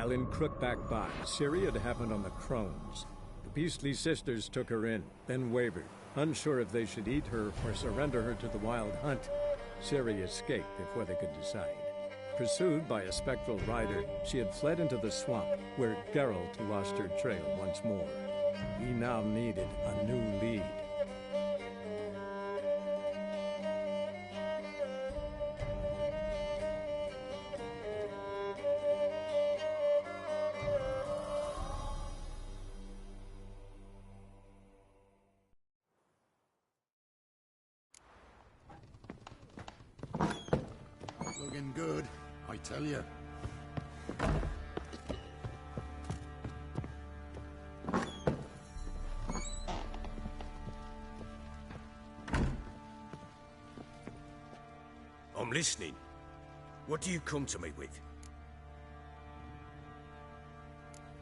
While in Crookback Bog, Ciri had happened on the Crones. The beastly sisters took her in, then wavered, unsure if they should eat her or surrender her to the Wild Hunt. Ciri escaped before they could decide. Pursued by a spectral rider, she had fled into the swamp, where Geralt lost her trail once more. He now needed a new lead. Looking good, I tell you. I'm listening. What do you come to me with?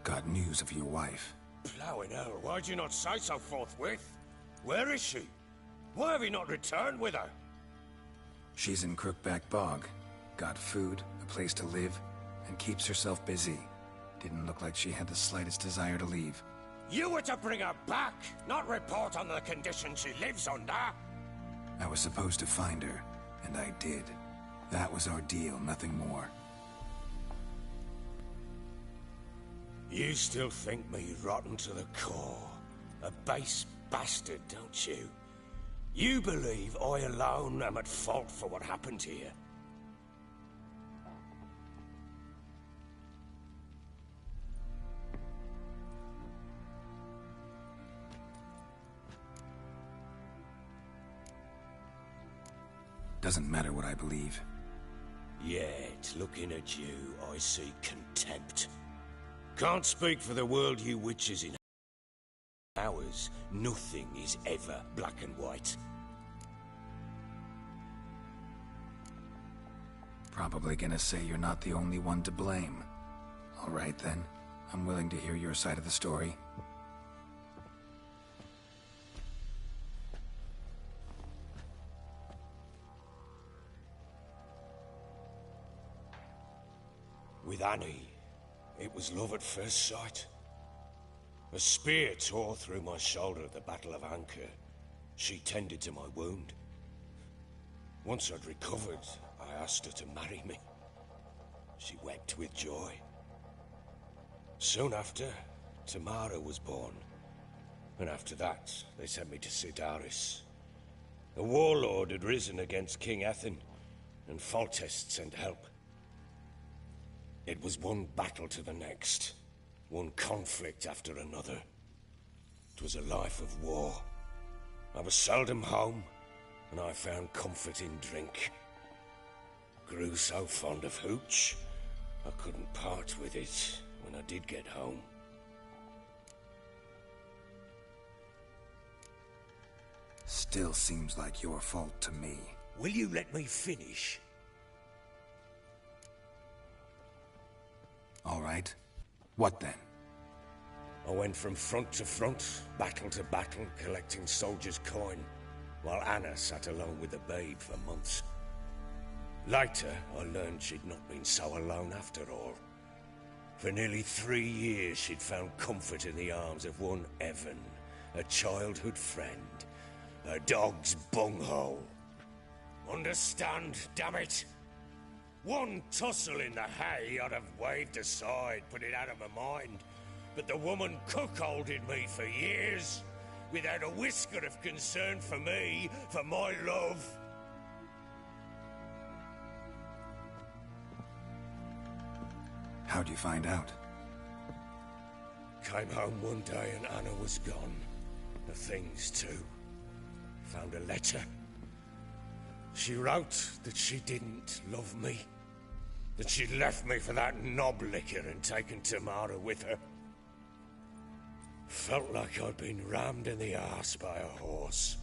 Got news of your wife. Plowing hell, why'd you not say so forthwith? Where is she? Why have you not returned with her? She's in Crookback Bog. Got food, a place to live, and keeps herself busy. Didn't look like she had the slightest desire to leave. You were to bring her back, not report on the conditions she lives under. I was supposed to find her, and I did. That was our deal, nothing more. You still think me rotten to the core. A base bastard, don't you? You believe I alone am at fault for what happened here. Doesn't matter what I believe. Yet, looking at you, I see contempt. Can't speak for the world you witches in ours. Nothing is ever black and white. Probably gonna say you're not the only one to blame. All right then, I'm willing to hear your side of the story. With Annie, it was love at first sight. A spear tore through my shoulder at the Battle of Anchor. She tended to my wound. Once I'd recovered, I asked her to marry me. She wept with joy. Soon after, Tamara was born. And after that, they sent me to Sidaris. A warlord had risen against King Ethan, and Foltest sent help. It was one battle to the next, one conflict after another. It was a life of war. I was seldom home, and I found comfort in drink. Grew so fond of hooch, I couldn't part with it when I did get home. Still seems like your fault to me. Will you let me finish? All right. What then? I went from front to front, battle to battle, collecting soldiers' coin, while Anna sat alone with the babe for months. Later, I learned she'd not been so alone after all. For nearly 3 years, she'd found comfort in the arms of one Evan, a childhood friend, a dog's bunghole. Understand, damn it? One tussle in the hay I'd have waved aside, put it out of my mind. But the woman cuckolded me for years, without a whisker of concern for me, for my love. How'd you find out? Came home one day and Anna was gone. The things too. Found a letter. She wrote that she didn't love me. That she'd left me for that knob licker and taken Tamara with her. Felt like I'd been rammed in the arse by a horse.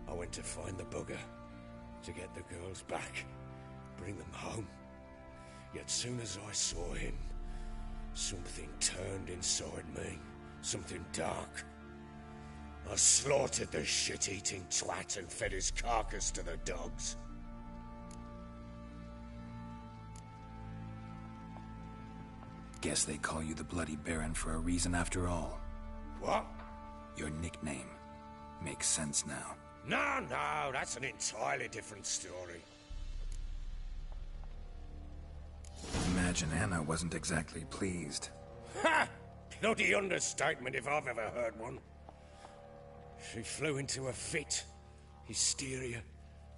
I went to find the bugger, to get the girls back, bring them home. Yet soon as I saw him, something turned inside me, something dark. I slaughtered the shit-eating twat and fed his carcass to the dogs. Guess they call you the Bloody Baron for a reason after all. What? Your nickname. Makes sense now. No, that's an entirely different story. Imagine Anna wasn't exactly pleased. Ha! Bloody understatement if I've ever heard one. She flew into a fit. Hysteria.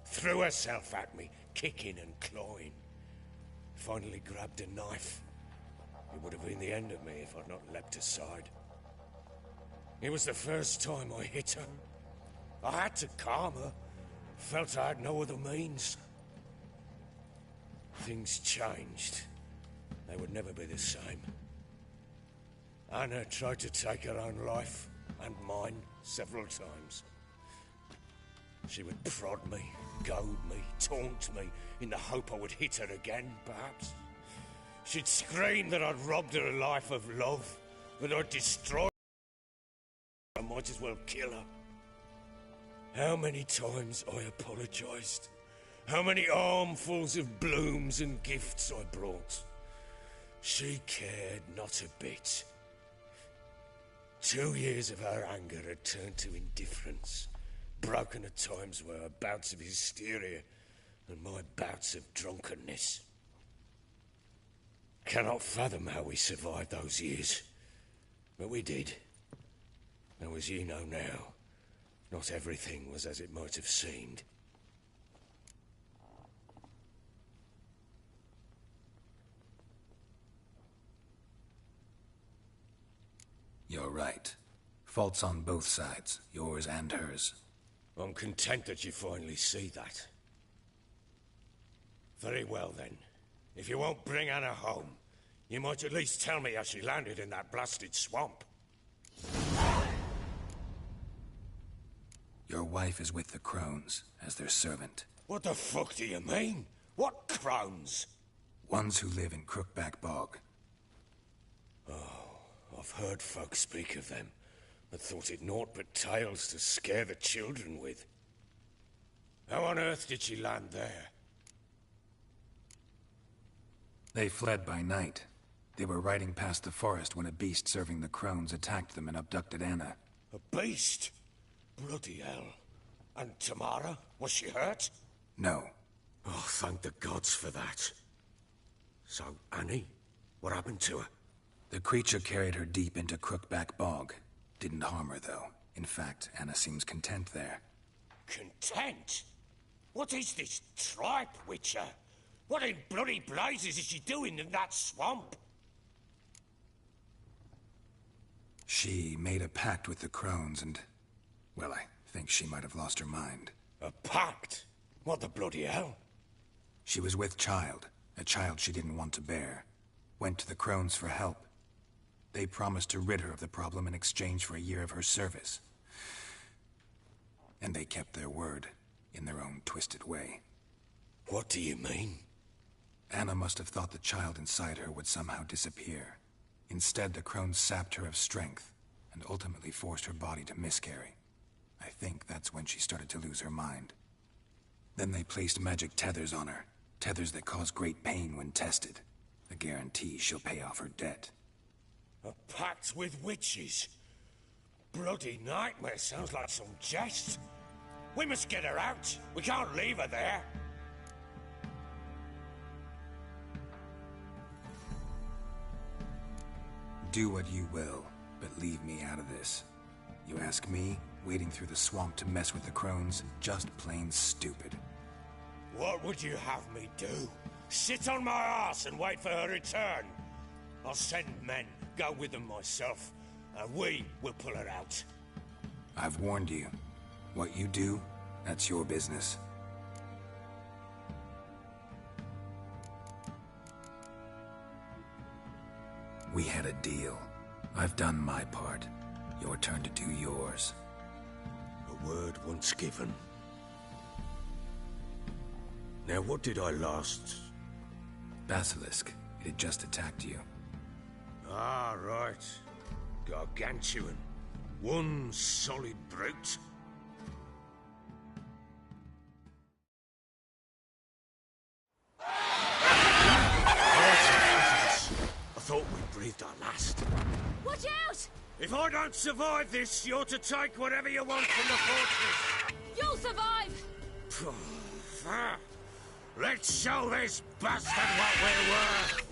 Threw herself at me, kicking and clawing. Finally grabbed a knife. It would have been the end of me if I'd not leapt aside. It was the first time I hit her. I had to calm her. Felt I had no other means. Things changed. They would never be the same. Anna tried to take her own life, and mine, several times. She would prod me, goad me, taunt me, in the hope I would hit her again, perhaps. She'd scream that I'd robbed her life of love, that I'd destroyed her. I might as well kill her. How many times I apologized. How many armfuls of blooms and gifts I brought. She cared not a bit. 2 years of her anger had turned to indifference, broken at times by her bouts of hysteria and my bouts of drunkenness. Cannot fathom how we survived those years, but we did. Though as you know now, not everything was as it might have seemed. You're right. Faults on both sides, yours and hers. I'm content that you finally see that. Very well then. If you won't bring Anna home, you might at least tell me how she landed in that blasted swamp. Your wife is with the Crones, as their servant. What the fuck do you mean? What crones? Ones who live in Crookback Bog. I've heard folk speak of them, but thought it naught but tales to scare the children with. How on earth did she land there? They fled by night. They were riding past the forest when a beast serving the Crones attacked them and abducted Anna. A beast? Bloody hell. And Tamara? Was she hurt? No. Oh, thank the gods for that. So, Annie? What happened to her? The creature carried her deep into Crookback Bog. Didn't harm her, though. In fact, Anna seems content there. Content? What is this tripe, Witcher? What in bloody blazes is she doing in that swamp? She made a pact with the Crones and... well, I think she might have lost her mind. A pact? What the bloody hell? She was with child, a child she didn't want to bear. Went to the Crones for help. They promised to rid her of the problem in exchange for a year of her service. And they kept their word, in their own twisted way. What do you mean? Anna must have thought the child inside her would somehow disappear. Instead, the Crones sapped her of strength, and ultimately forced her body to miscarry. I think that's when she started to lose her mind. Then they placed magic tethers on her, tethers that cause great pain when tested. A guarantee she'll pay off her debt. A pact with witches? Bloody nightmare, sounds like some jest. We must get her out. We can't leave her there. Do what you will, but leave me out of this. You ask me, wading through the swamp to mess with the Crones, just plain stupid. What would you have me do? Sit on my ass and wait for her return? I'll send men, go with them myself, and we will pull her out. I've warned you. What you do, that's your business. We had a deal. I've done my part. Your turn to do yours. A word once given. Now what did I last... Basilisk. It had just attacked you. Ah, right. Gargantuan. One solid brute. I thought We breathed our last. Watch out! If I don't survive this, you're to take whatever you want from the fortress. You'll survive! Let's show this bastard what we're worth!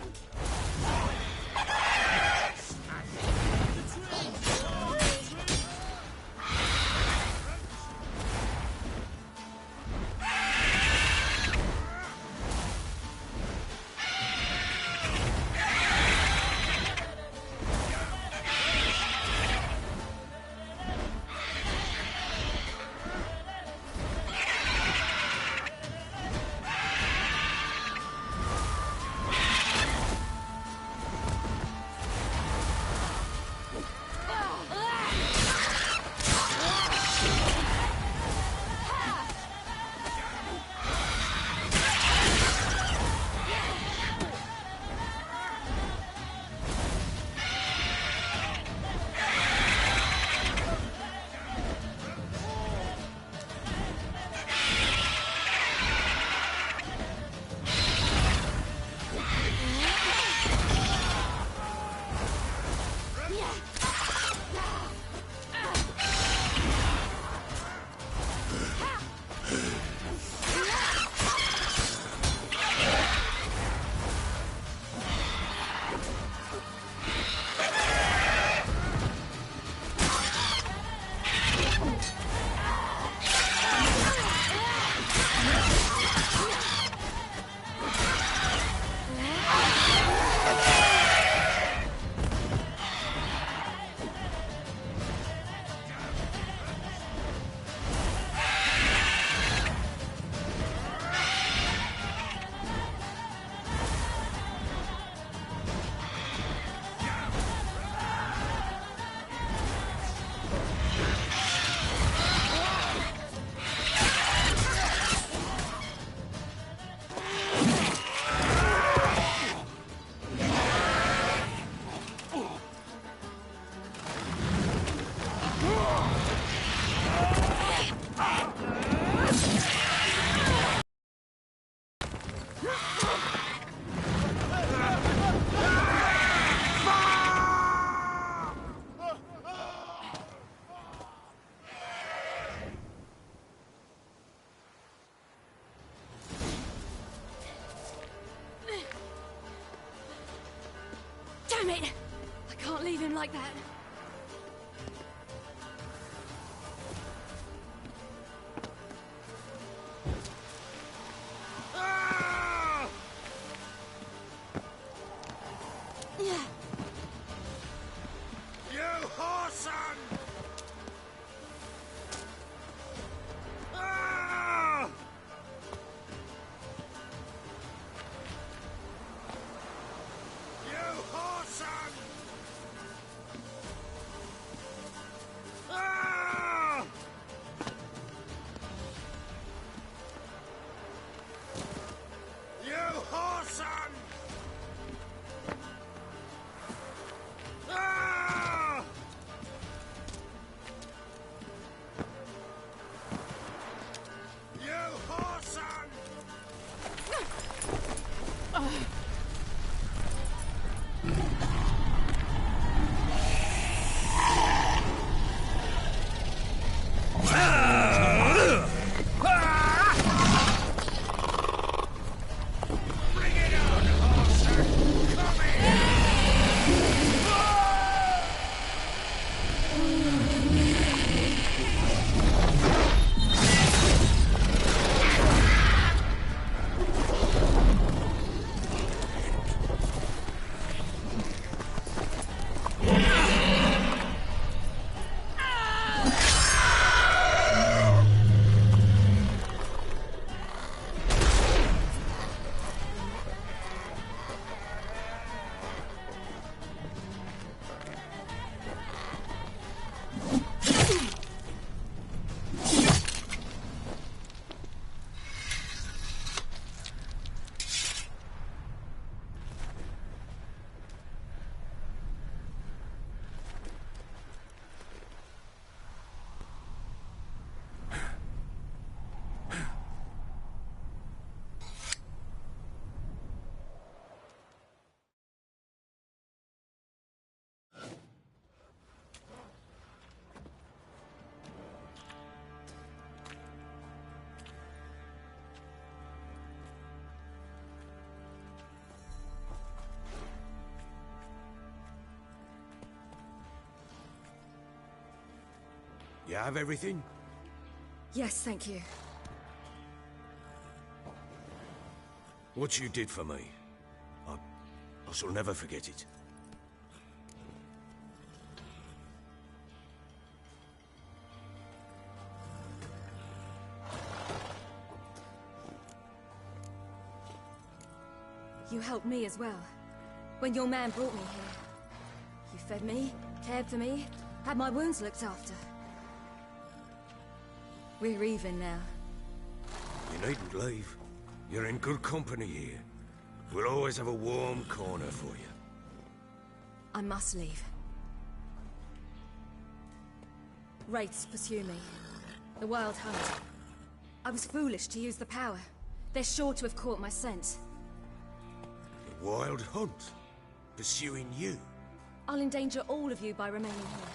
Damn it! I can't leave him like that. You whoreson! You have everything? Yes, thank you. What you did for me, I shall never forget it. You helped me as well. When your man brought me here. You fed me, cared for me, had my wounds looked after. We're even now. You needn't leave. You're in good company here. We'll always have a warm corner for you. I must leave. Wraiths pursue me. The Wild Hunt. I was foolish to use the power. They're sure to have caught my scent. The Wild Hunt? Pursuing you? I'll endanger all of you by remaining here.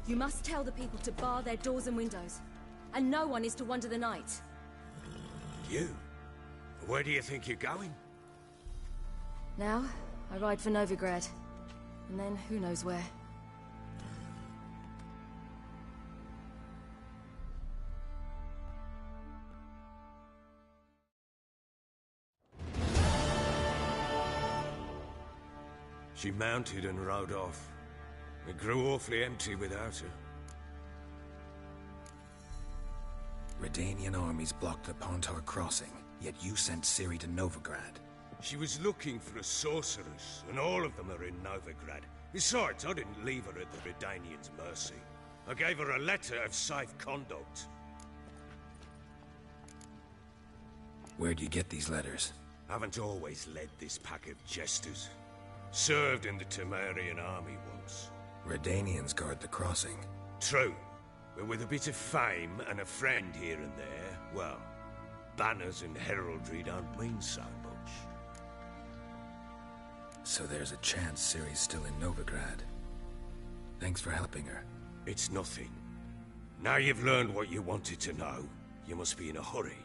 You must tell the people to bar their doors and windows. And no one is to wander the night. You? Where do you think you're going? Now, I ride for Novigrad. And then, who knows where. She mounted and rode off. It grew awfully empty without her. Redanian armies blocked the Pontar crossing, yet you sent Ciri to Novigrad. She was looking for a sorceress, and all of them are in Novigrad. Besides, I didn't leave her at the Redanians' mercy. I gave her a letter of safe conduct. Where'd you get these letters? Haven't always led this pack of jesters. Served in the Temerian army once. Redanians guard the crossing. True. But with a bit of fame and a friend here and there, well, banners and heraldry don't mean so much. So there's a chance Ciri's still in Novigrad. Thanks for helping her. It's nothing. Now you've learned what you wanted to know, you must be in a hurry.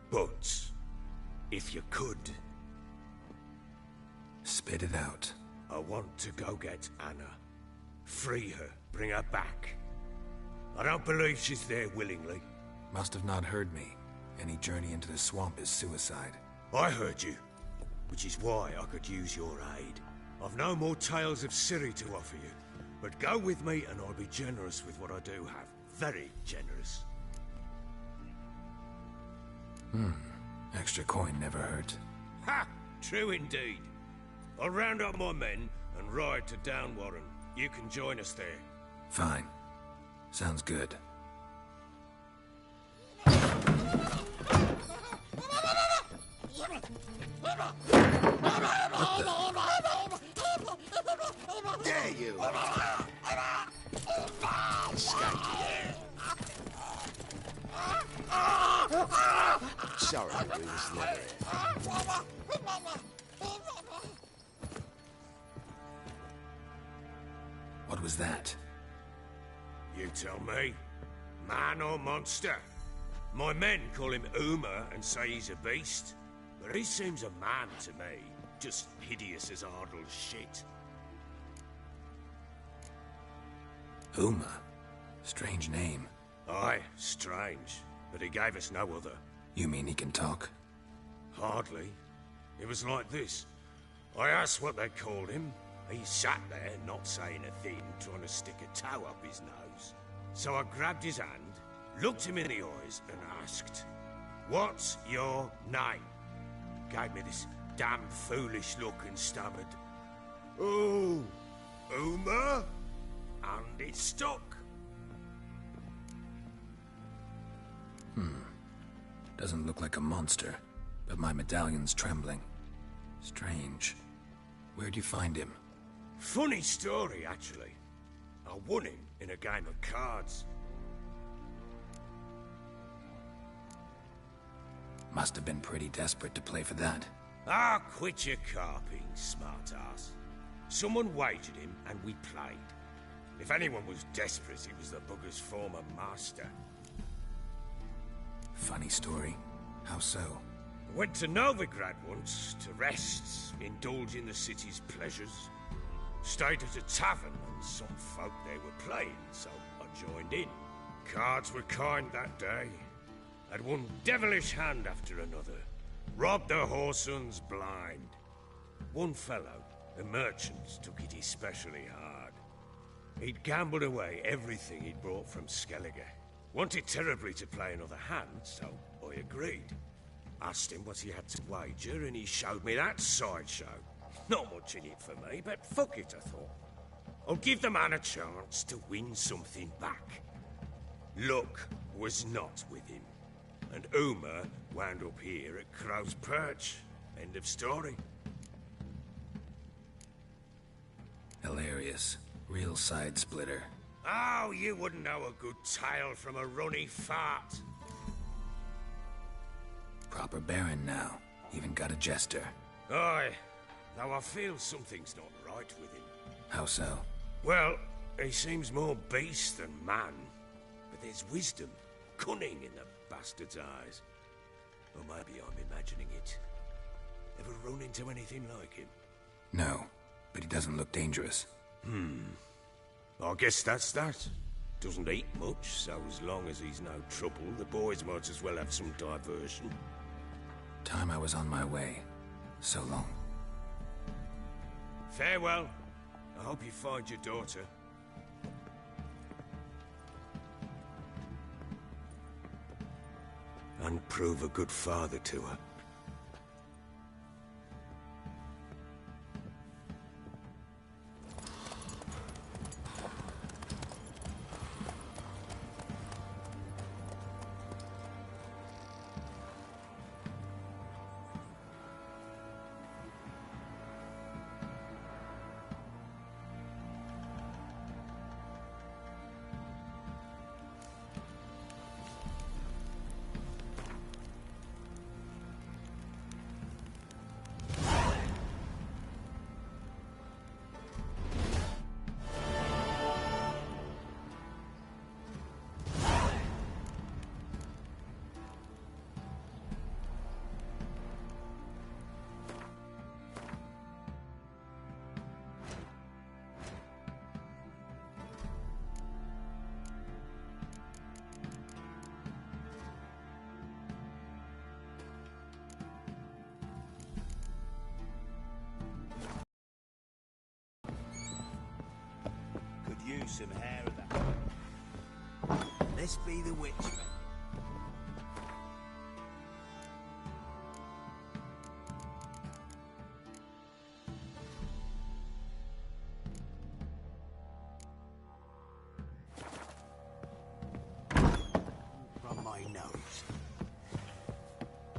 But, if you could... Spit it out. I want to go get Anna. Free her, bring her back. I don't believe she's there willingly. Must have not heard me. Any journey into the swamp is suicide. I heard you, which is why I could use your aid. I've no more tales of Ciri to offer you, but go with me and I'll be generous with what I do have. Very generous. Extra coin never hurt. Ha! True indeed. I'll round up my men and ride to Downwarren. You can join us there. Fine. Sounds good. Dare you! Skanky. Sorry, we was never here. What was that? You tell me. Man or monster? My men call him Uma and say he's a beast. But he seems a man to me. Just hideous as Ardle's shit. Uma? Strange name. Aye, strange. But he gave us no other. You mean he can talk? Hardly. It was like this. I asked what they called him. He sat there, not saying a thing, trying to stick a toe up his nose. So I grabbed his hand, looked him in the eyes, and asked, "What's your name?" Gave me this damn foolish look and stammered, "Oh, Uma?" And it stuck. Doesn't look like a monster, but my medallion's trembling. Strange. Where'd you find him? Funny story, actually. I won him in a game of cards. Must have been pretty desperate to play for that. Ah, quit your carping, smartass. Someone wagered him, and we played. If anyone was desperate, it was the bugger's former master. Funny story. How so? Went to Novigrad once, to rest, indulge in the city's pleasures. Stayed at a tavern, and some folk there were playing, so I joined in. Cards were kind that day. Had one devilish hand after another. Robbed the whoresons blind. One fellow, a merchant, took it especially hard. He'd gambled away everything he'd brought from Skellige. Wanted terribly to play another hand, so I agreed. Asked him what he had to wager, and he showed me that sideshow. Not much in it for me, but fuck it, I thought. I'll give the man a chance to win something back. Luck was not with him, and Uma wound up here at Crow's Perch. End of story. Hilarious. Real side-splitter. Oh, you wouldn't know a good tale from a runny fart. Proper baron now. Even got a jester. Aye, though I feel something's not right with him. How so? Well, he seems more beast than man. But there's wisdom, cunning in the bastard's eyes. Or maybe I'm imagining it. Ever run into anything like him? No, but he doesn't look dangerous. I guess that's that. Doesn't eat much, so as long as he's no trouble, the boys might as well have some diversion. Time I was on my way. So long. Farewell. I hope you find your daughter. And prove a good father to her. Use some hair of that. Let's be the witch. From my nose.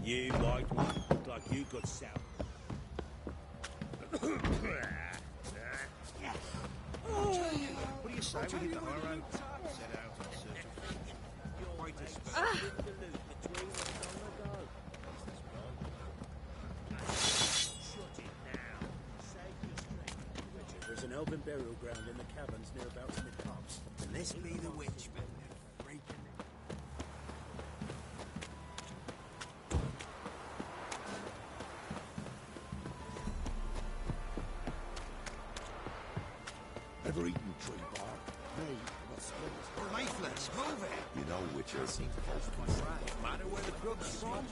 You white one, look like you got sour. What do you say we hit the high road? Set out on search of your way to spell the loot between us on the go. Shut it now. Save your strength. There's an elven burial ground in the caverns nearabouts in the copse. Let's be the witch, man. Ever eaten tree bark? Me, not splinters. Leaflets, move it. You know witches. Matter where the grub's from.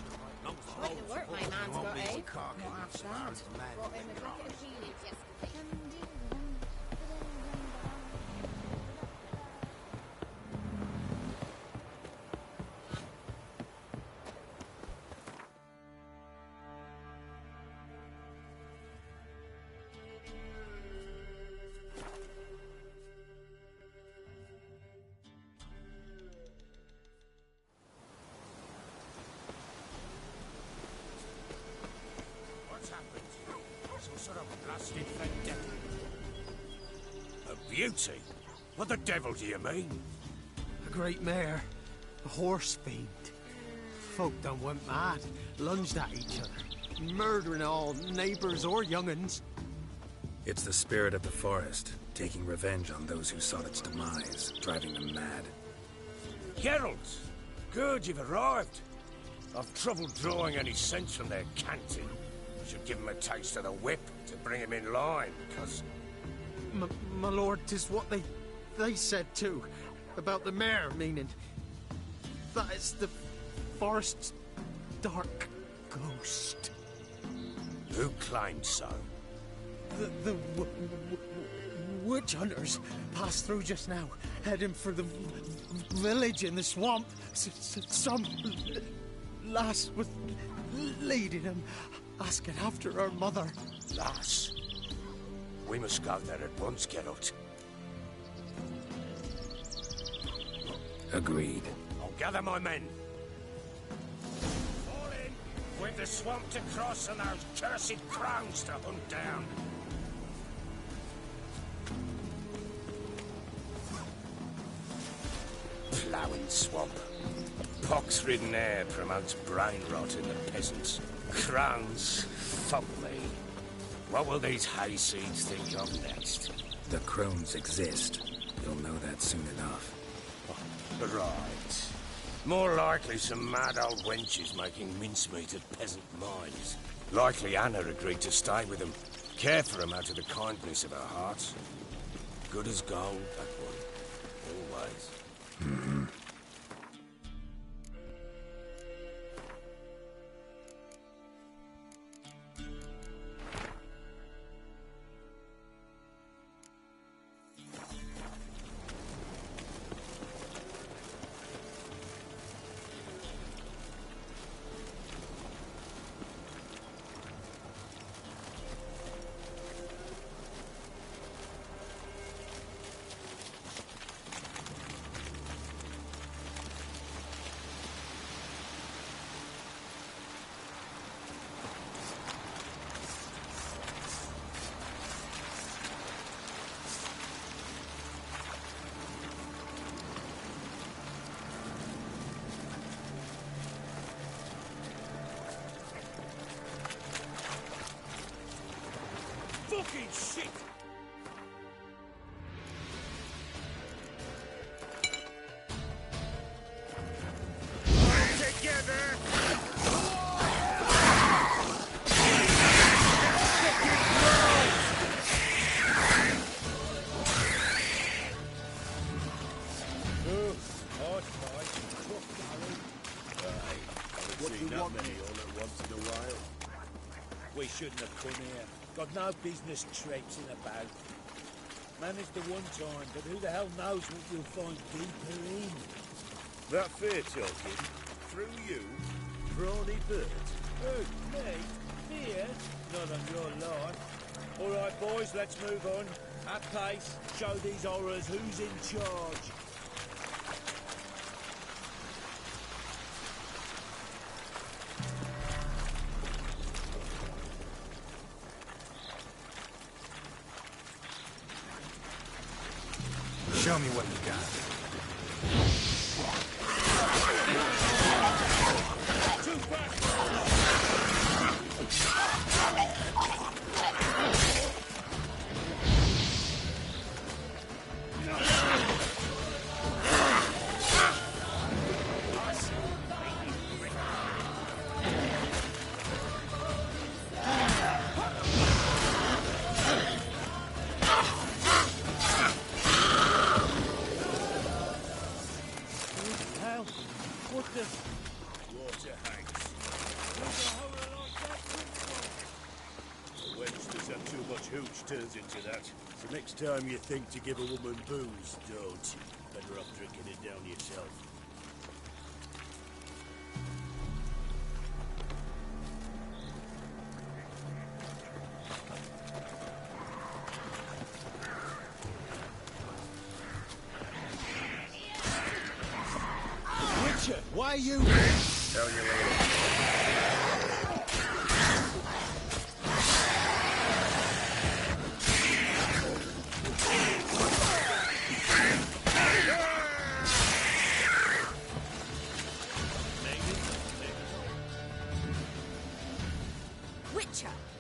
Quite the work my man's got, eh? Not half bad. Brought in a bucket of tea leaves yesterday. A beauty? What the devil do you mean? A great mare. A horse fiend. Folk done went mad. Lunged at each other. Murdering all neighbours or young'uns. It's the spirit of the forest, taking revenge on those who sought its demise, driving them mad. Geralt! Good, you've arrived. I've trouble drawing any sense from their canting. I should give them a taste of the whip to bring them in line, because... My lord, 'tis what they said too. About the mare, meaning. That is the forest's dark ghost. Who claimed so? The witch hunters passed through just now, heading for the village in the swamp. Some lass was leading them, asking after her mother. Lass? We must go there at once, Geralt. Agreed. I'll gather my men. Fall in! We've the swamp to cross and those cursed crows to hunt down. Ploughing swamp. Pox-ridden air promotes brain rot in the peasants. Crones, fuck me. What will these hayseeds think of next? The crones exist. You'll know that soon enough. Right. More likely some mad old wenches making mincemeat at peasant mines. Likely Anna agreed to stay with them, care for them out of the kindness of her heart. Good as gold, that one. Always. Mm-hmm. Fucking shit! All together! What do you want me all at once in a while? We shouldn't have come here. Got no business traipsing about. Managed the one time, but who the hell knows what you'll find deeper in? That fear talking? Through you? Brawny bird? Who? Me? Fear? Not on your life. All right, boys, let's move on. At pace, show these horrors who's in charge. Show me what you got. Too fast! Turns into that. So next time you think to give a woman booze, don't. Better off drinking it down yourself. Witcher, why are you... Tell you later.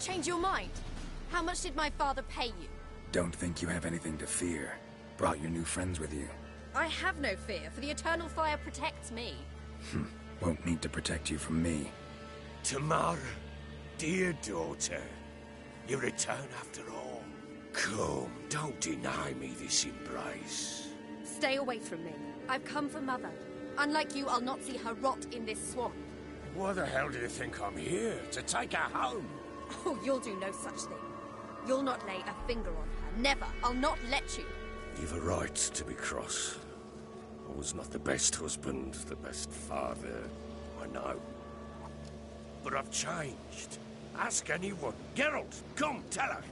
Change your mind? How much did my father pay you? Don't think you have anything to fear. Brought your new friends with you. I have no fear, for the eternal fire protects me. Won't need to protect you from me. Tamara, dear daughter, you return after all. Come, don't deny me this embrace. Stay away from me. I've come for Mother. Unlike you, I'll not see her rot in this swamp. Why the hell do you think I'm here? To take her home? Oh, you'll do no such thing. You'll not lay a finger on her. Never. I'll not let you. You've a right to be cross. I was not the best husband, the best father, I know. But I've changed. Ask anyone. Geralt, come, tell her.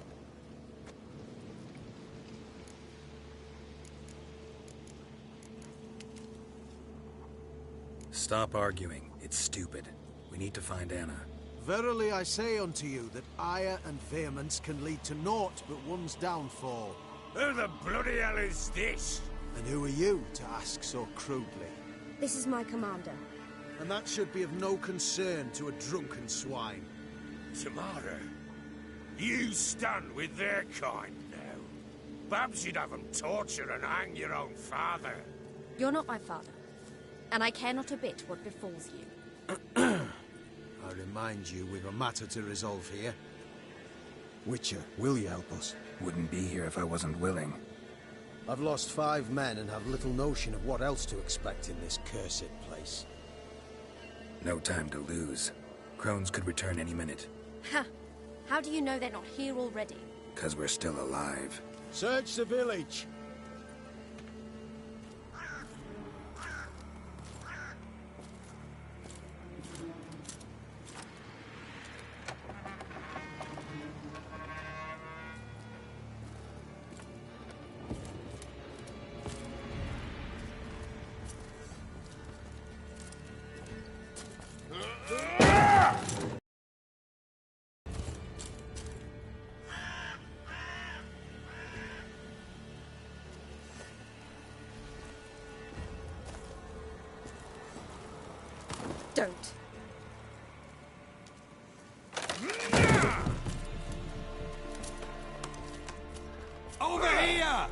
Stop arguing. It's stupid. We need to find Anna. Verily I say unto you that ire and vehemence can lead to naught but one's downfall. Who the bloody hell is this? And who are you to ask so crudely? This is my commander. And that should be of no concern to a drunken swine. Tamara, you stand with their kind now. Perhaps you'd have them torture and hang your own father. You're not my father, and I care not a bit what befalls you. I remind you, we've a matter to resolve here. Witcher, will you help us? Wouldn't be here if I wasn't willing. I've lost 5 men and have little notion of what else to expect in this cursed place. No time to lose. Crones could return any minute. Ha! How do you know they're not here already? 'Cause we're still alive. Search the village! Don't. Over here!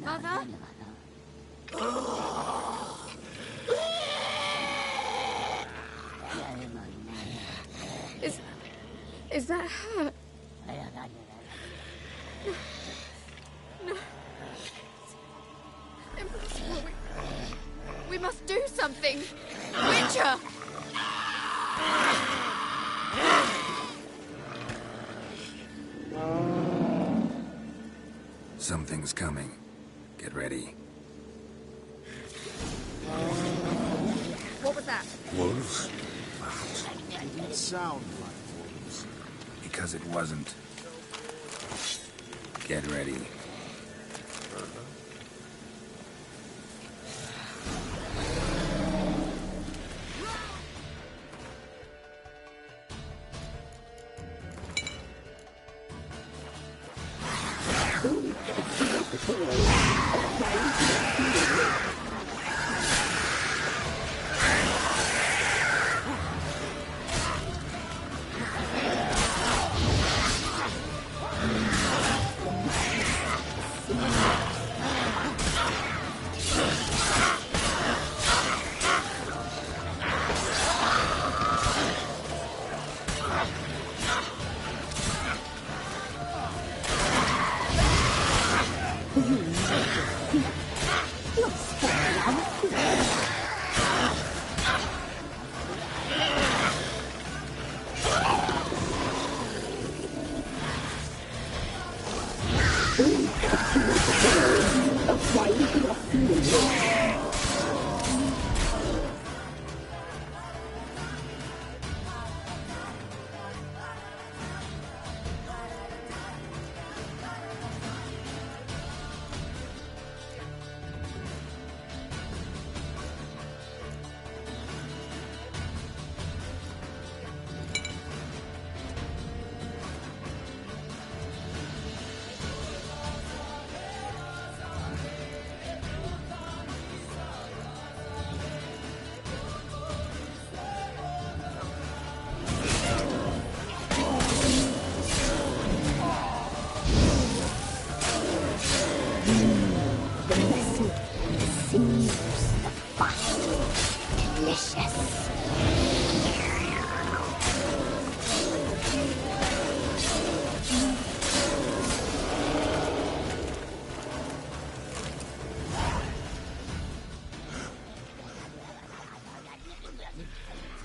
Mother? Is that her? No. Impossible. We must do something. Witcher! Something's coming. Get ready. What was that? Wolves? It didn't sound like wolves. Because it wasn't. Get ready.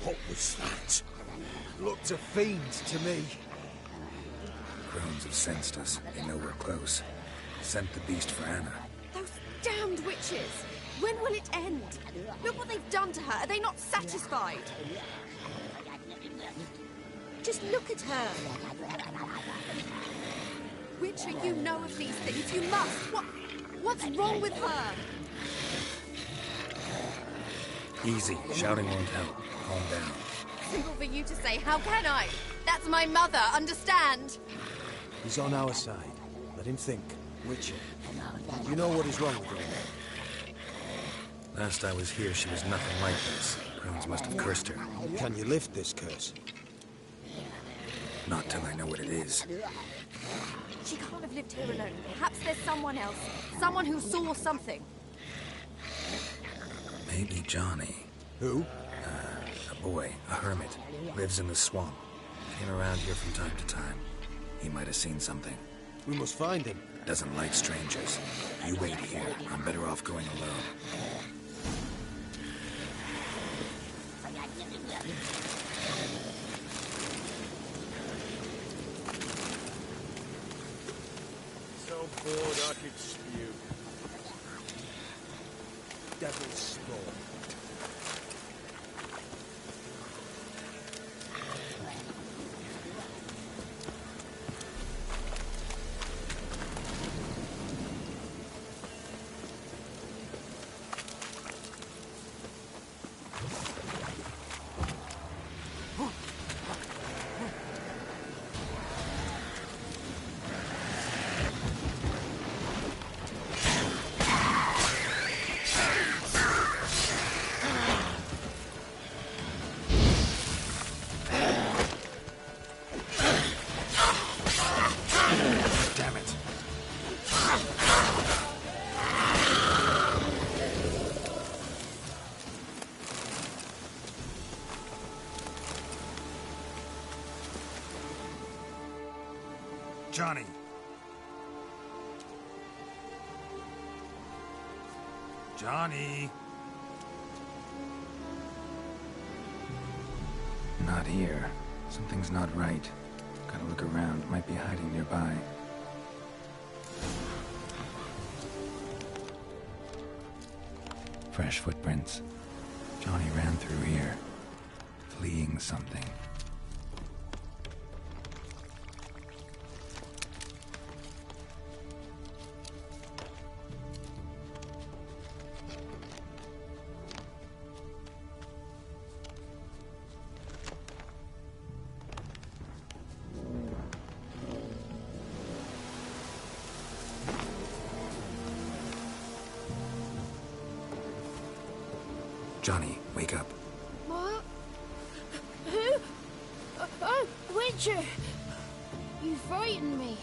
What was that? Looked a fiend to me. Crones have sensed us. They know we're close. Sent the beast for Anna. Those damned witches! When will it end? Look what they've done to her. Are they not satisfied? Just look at her. Witcher, you know of these things. You must. What's wrong with her? Easy. Shouting won't help. Calm down. Simple for you to say. How can I? That's my mother. Understand? He's on our side. Let him think. Witcher, you know what is wrong with her? Last I was here, she was nothing like this. Crones must have cursed her. Can you lift this curse? Not till I know what it is. She can't have lived here alone. Perhaps there's someone else. Someone who saw something. Maybe Johnny. Who? A boy, a hermit. Lives in the swamp. Came around here from time to time. He might have seen something. We must find him. Doesn't like strangers. You wait here. I'm better off going alone. So bored I could spew. Devil's spawn. Johnny! Johnny! Not here. Something's not right. Gotta look around. Might be hiding nearby. Fresh footprints. Johnny ran through here. Fleeing something. Johnny, wake up. What? Who? Oh, Witcher! You frightened me.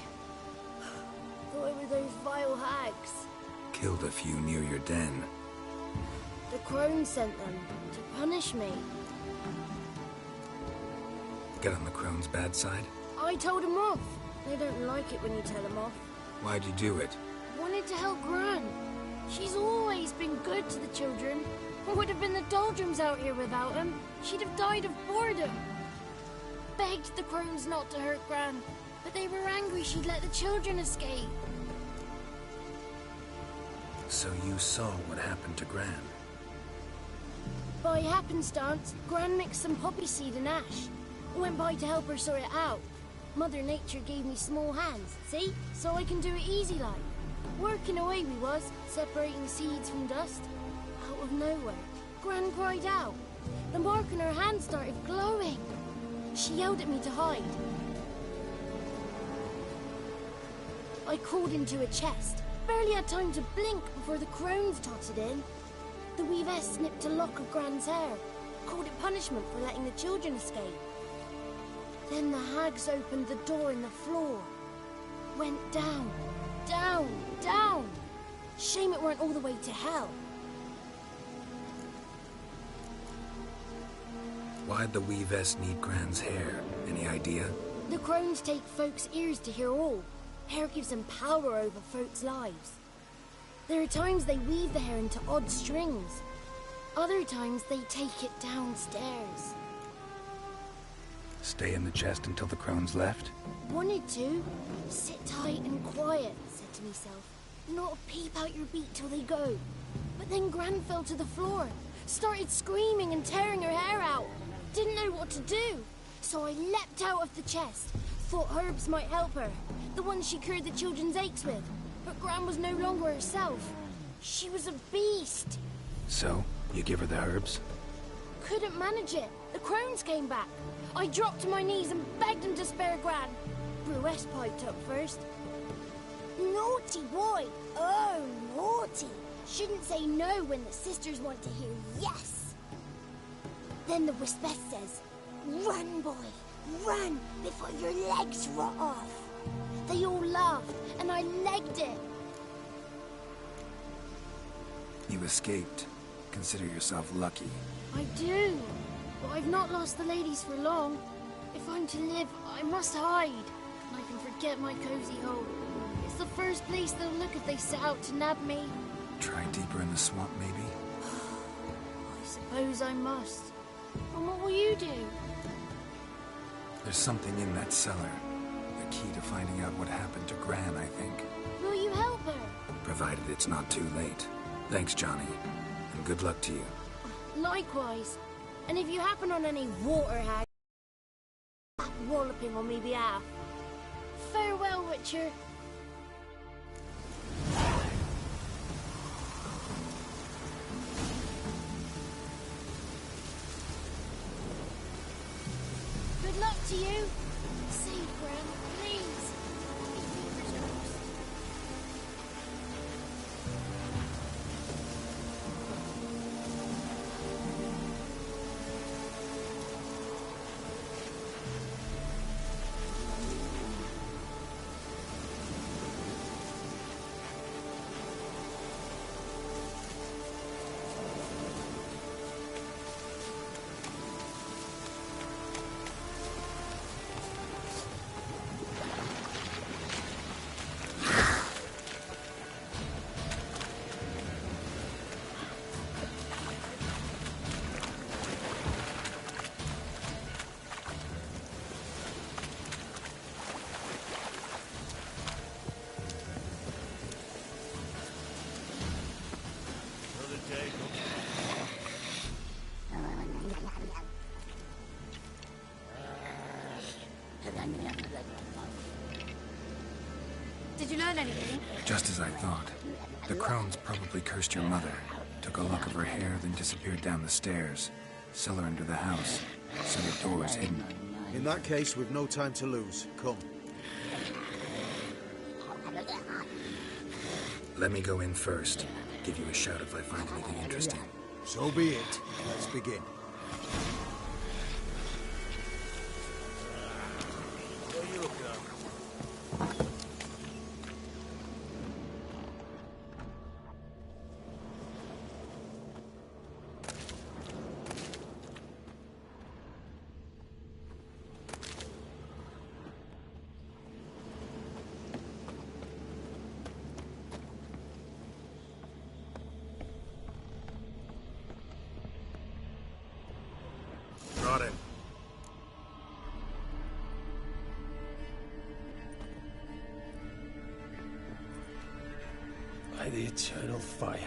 Thought it were those vile hags. Killed a few near your den. The crones sent them to punish me. Get on the crone's bad side? I told them off. They don't like it when you tell them off. Why'd you do it? Wanted to help Gran. She's always been good to the children. What would have been the doldrums out here without him? She'd have died of boredom. Begged the crones not to hurt Gran, but they were angry she'd let the children escape. So you saw what happened to Gran? By happenstance, Gran mixed some poppy seed and ash. Went by to help her sort it out. Mother Nature gave me small hands, see? So I can do it easy like. Working away we was, separating seeds from dust. Out of nowhere, Gran cried out. The mark on her hand started glowing. She yelled at me to hide. I crawled into a chest. Barely had time to blink before the crones totted in. The weavess snipped a lock of Gran's hair. Called it punishment for letting the children escape. Then the hags opened the door in the floor. Went down, down, down. Shame it weren't all the way to hell. Why'd the weavess need Gran's hair? Any idea? The crones take folks' ears to hear all. Hair gives them power over folks' lives. There are times they weave the hair into odd strings. Other times they take it downstairs. Stay in the chest until the crones left? Wanted to. Sit tight and quiet, said to myself. Not peep out your beat till they go. But then Gran fell to the floor. Started screaming and tearing her hair out. Didn't know what to do. So I leapt out of the chest. Thought herbs might help her. The ones she cured the children's aches with. But Gran was no longer herself. She was a beast. So, you give her the herbs? Couldn't manage it. The crones came back. I dropped to my knees and begged them to spare Gran. Bruce piped up first. Naughty boy. Oh, naughty. Shouldn't say no when the sisters want to hear yes. Then the Wispess says, run, boy, run before your legs rot off. They all laughed, and I legged it. You escaped. Consider yourself lucky. I do, but I've not lost the ladies for long. If I'm to live, I must hide, and I can forget my cozy hole. It's the first place they'll look if they set out to nab me. Try deeper in the swamp, maybe? I suppose I must. And what will you do? There's something in that cellar. The key to finding out what happened to Gran, I think. Will you help her? Provided it's not too late. Thanks, Johnny. And good luck to you. Likewise. And if you happen on any water hag walloping on me behalf. Farewell, Witcher. Good luck to you. Save Gran, please. Did you learn anything? Just as I thought. The crones probably cursed your mother. Took a lock of her hair, then disappeared down the stairs. Cellar under the house. So the door's hidden. In that case, we've no time to lose. Come. Let me go in first. Give you a shout if I find anything interesting. So be it. Let's begin. What are you looking at? Brought in. By the eternal fire.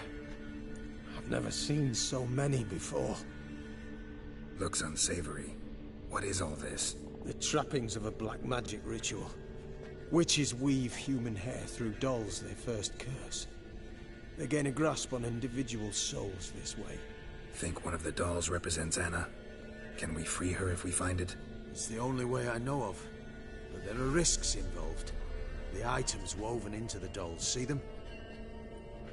I've never seen so many before. Looks unsavory. What is all this? The trappings of a black magic ritual. Witches weave human hair through dolls they first curse. They gain a grasp on individual souls this way. Think one of the dolls represents Anna? Can we free her if we find it? It's the only way I know of. But there are risks involved. The items woven into the dolls, see them?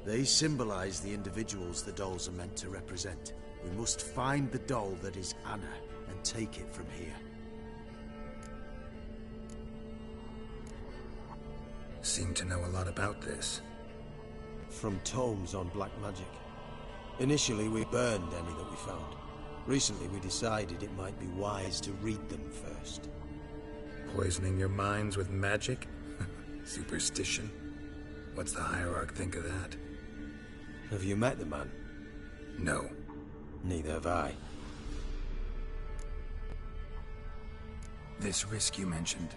They symbolize the individuals the dolls are meant to represent. We must find the doll that is Anna and take it from here. Seem to know a lot about this. From tomes on black magic. Initially, we burned any that we found. Recently we decided it might be wise to read them first. Poisoning your minds with magic? Superstition? What's the hierarch think of that? Have you met the man? No. Neither have I. This risk you mentioned.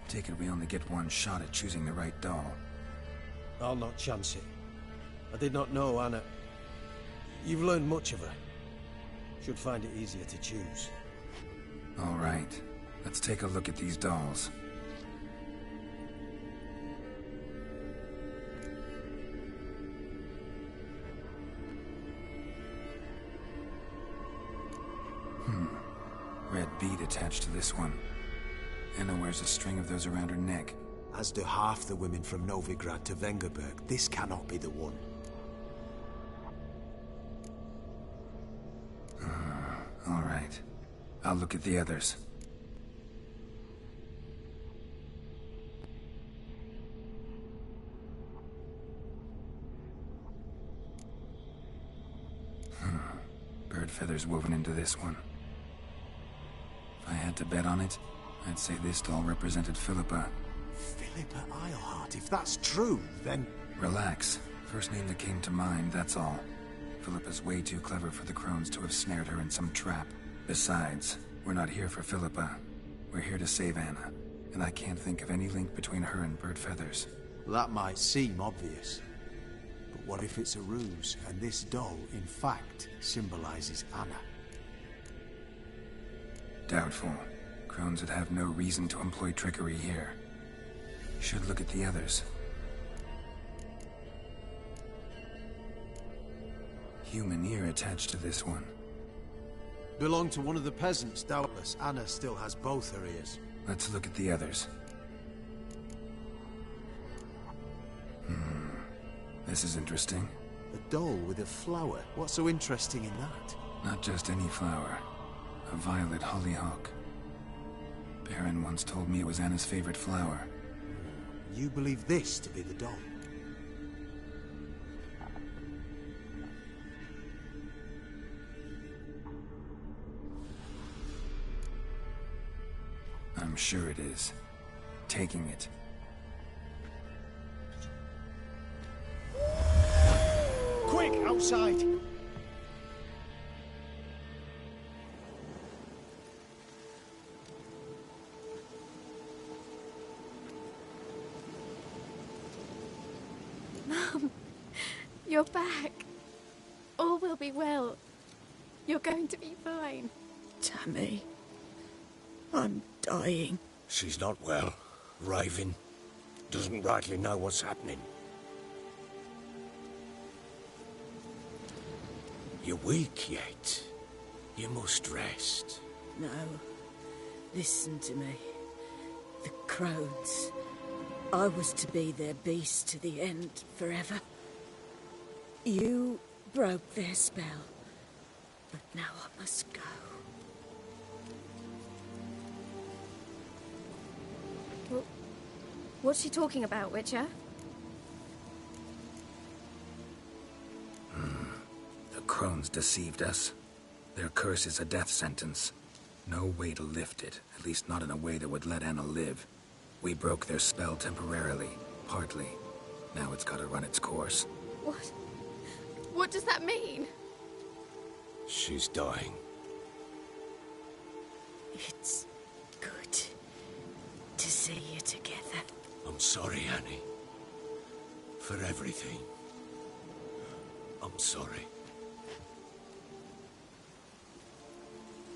Take it we only get one shot at choosing the right doll. I'll not chance it. I did not know Anna. You've learned much of her. Should find it easier to choose. All right. Let's take a look at these dolls. Red bead attached to this one. Anna wears a string of those around her neck. As do half the women from Novigrad to Vengerberg. This cannot be the one. All right. I'll look at the others. Bird feathers woven into this one. If I had to bet on it, I'd say this doll represented Philippa. Philippa Eilhart, if that's true, then... Relax. First name that came to mind, that's all. Philippa's way too clever for the crones to have snared her in some trap. Besides, we're not here for Philippa. We're here to save Anna, and I can't think of any link between her and bird feathers. That might seem obvious. But what if it's a ruse, and this doll, in fact, symbolizes Anna? Doubtful. Crones would have no reason to employ trickery here. Should look at the others. Human ear attached to this one. Belonged to one of the peasants, doubtless. Anna still has both her ears. Let's look at the others. This is interesting. A doll with a flower. What's so interesting in that? Not just any flower. A violet hollyhock. Baron once told me it was Anna's favorite flower. You believe this to be the doll? I'm sure it is. Taking it. Quick, outside! Mum, you're back. All will be well. You're going to be fine. Tammy, I'm dying. She's not well. Raving. Doesn't rightly know what's happening. You're weak yet. You must rest. No. Listen to me. The crones. I was to be their beast to the end, forever. You broke their spell. But now I must go. What's she talking about, Witcher? The crones deceived us. Their curse is a death sentence. No way to lift it, at least not in a way that would let Anna live. We broke their spell temporarily, partly. Now it's gotta run its course. What? What does that mean? She's dying. It's good to see you together. I'm sorry, Annie. For everything. I'm sorry.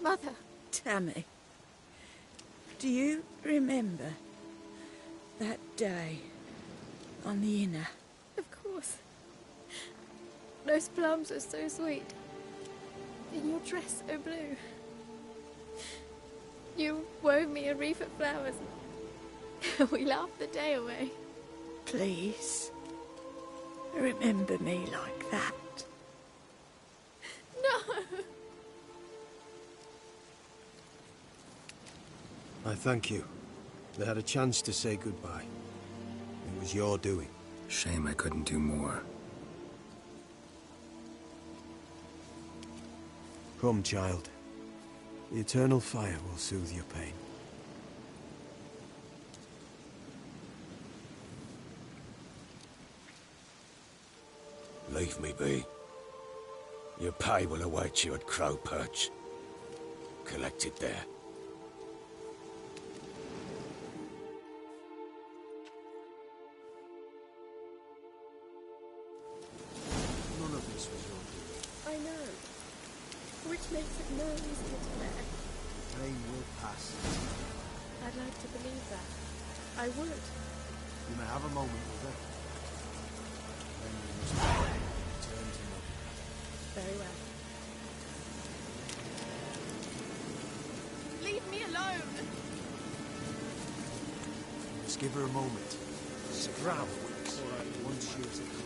Mother. Tammy, do you remember that day on the inner? Of course. Those plums are so sweet. And your dress so blue. You wove me a wreath of flowers. We laughed the day away. Please, remember me like that. No! I thank you. They had a chance to say goodbye. It was your doing. Shame I couldn't do more. Come, child. The eternal fire will soothe your pain. Leave me be. Your pay will await you at Crow Perch. Collect it there. None of this was your doing. I know. Which makes it more easier to bear. Pain will pass. I'd like to believe that. I would. You may have a moment with it. Then you must return to me. Very well. Leave me alone! Just give her a moment. Scrap. Once she is across.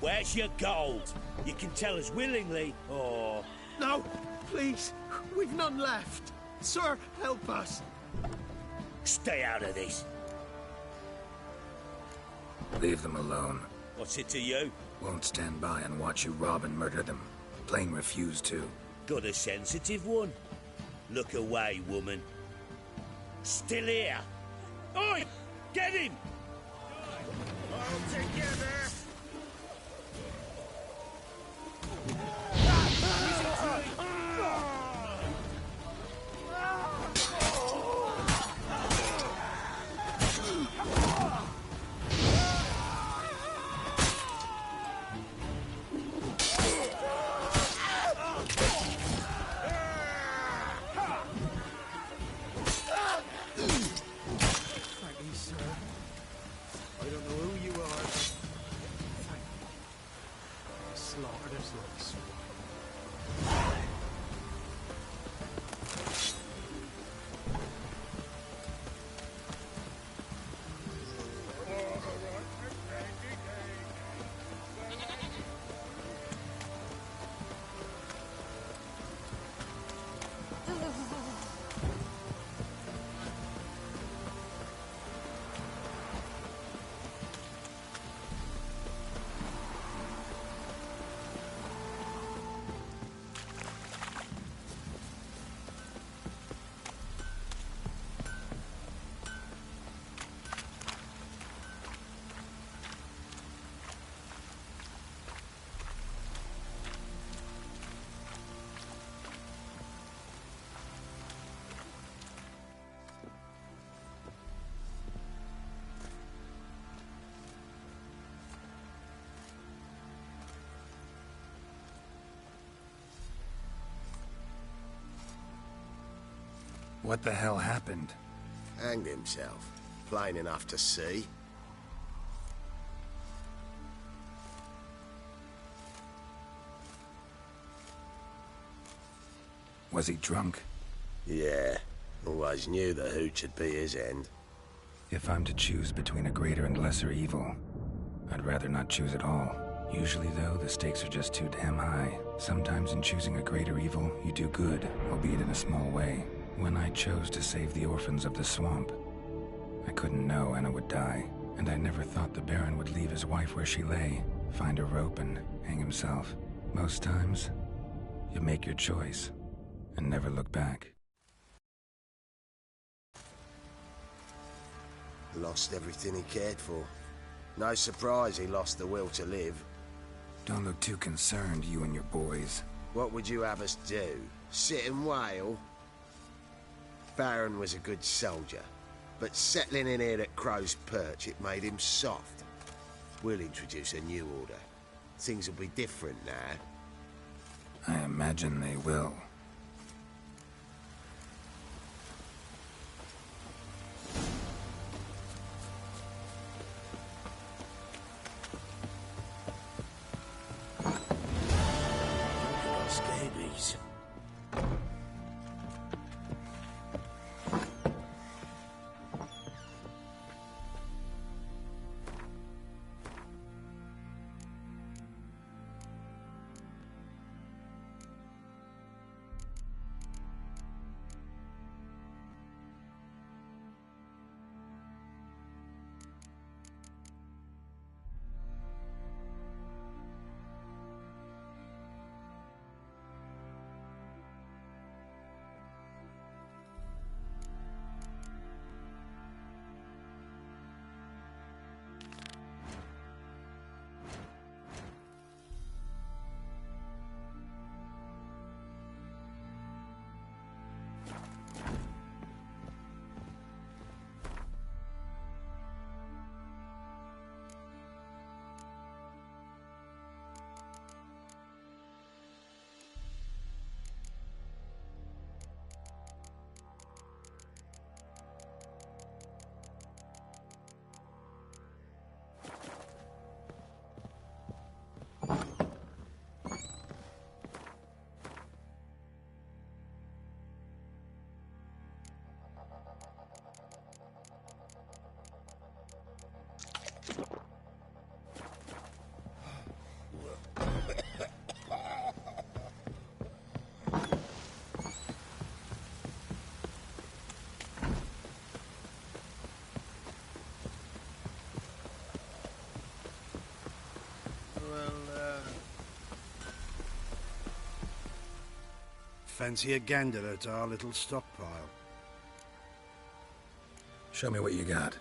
Where's your gold? You can tell us willingly, or... No, please. We've none left. Sir, help us. Stay out of this. Leave them alone. What's it to you? Won't stand by and watch you rob and murder them. Plain refuse to. Got a sensitive one? Look away, woman. Still here. Oi! Get him! All together! What the hell happened? Hanged himself. Plain enough to see. Was he drunk? Yeah. Always knew the hooch would be his end. If I'm to choose between a greater and lesser evil, I'd rather not choose at all. Usually, though, the stakes are just too damn high. Sometimes in choosing a greater evil, you do good, albeit in a small way. When I chose to save the orphans of the swamp, I couldn't know Anna would die, and I never thought the Baron would leave his wife where she lay, find a rope and hang himself. Most times, you make your choice and never look back. Lost everything he cared for. No surprise he lost the will to live. Don't look too concerned, you and your boys. What would you have us do? Sit and wail? Baron was a good soldier, but settling in here at Crow's Perch, it made him soft. We'll introduce a new order. Things will be different now. I imagine they will. fancy a gander at our little stockpile? Show me what you got.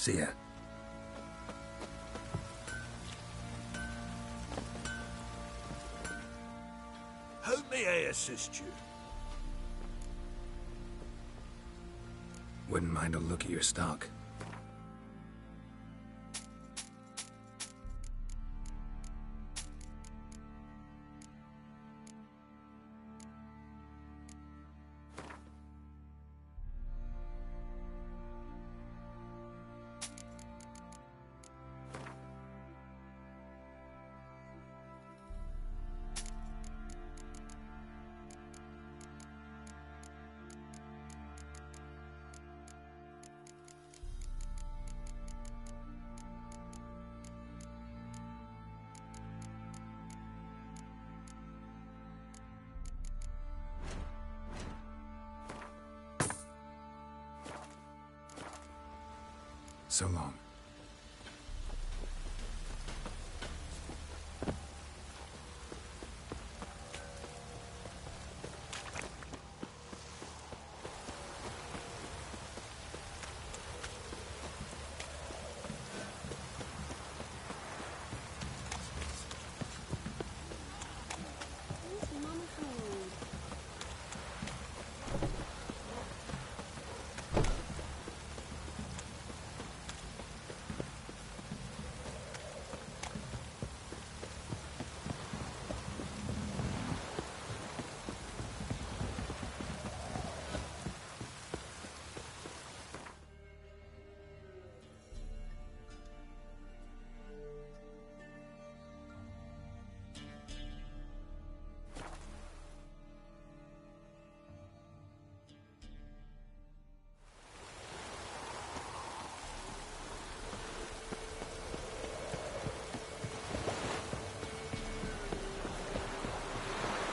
See ya. How may I assist you? Wouldn't mind a look at your stock. So long.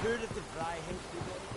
Heard of the Fry House before?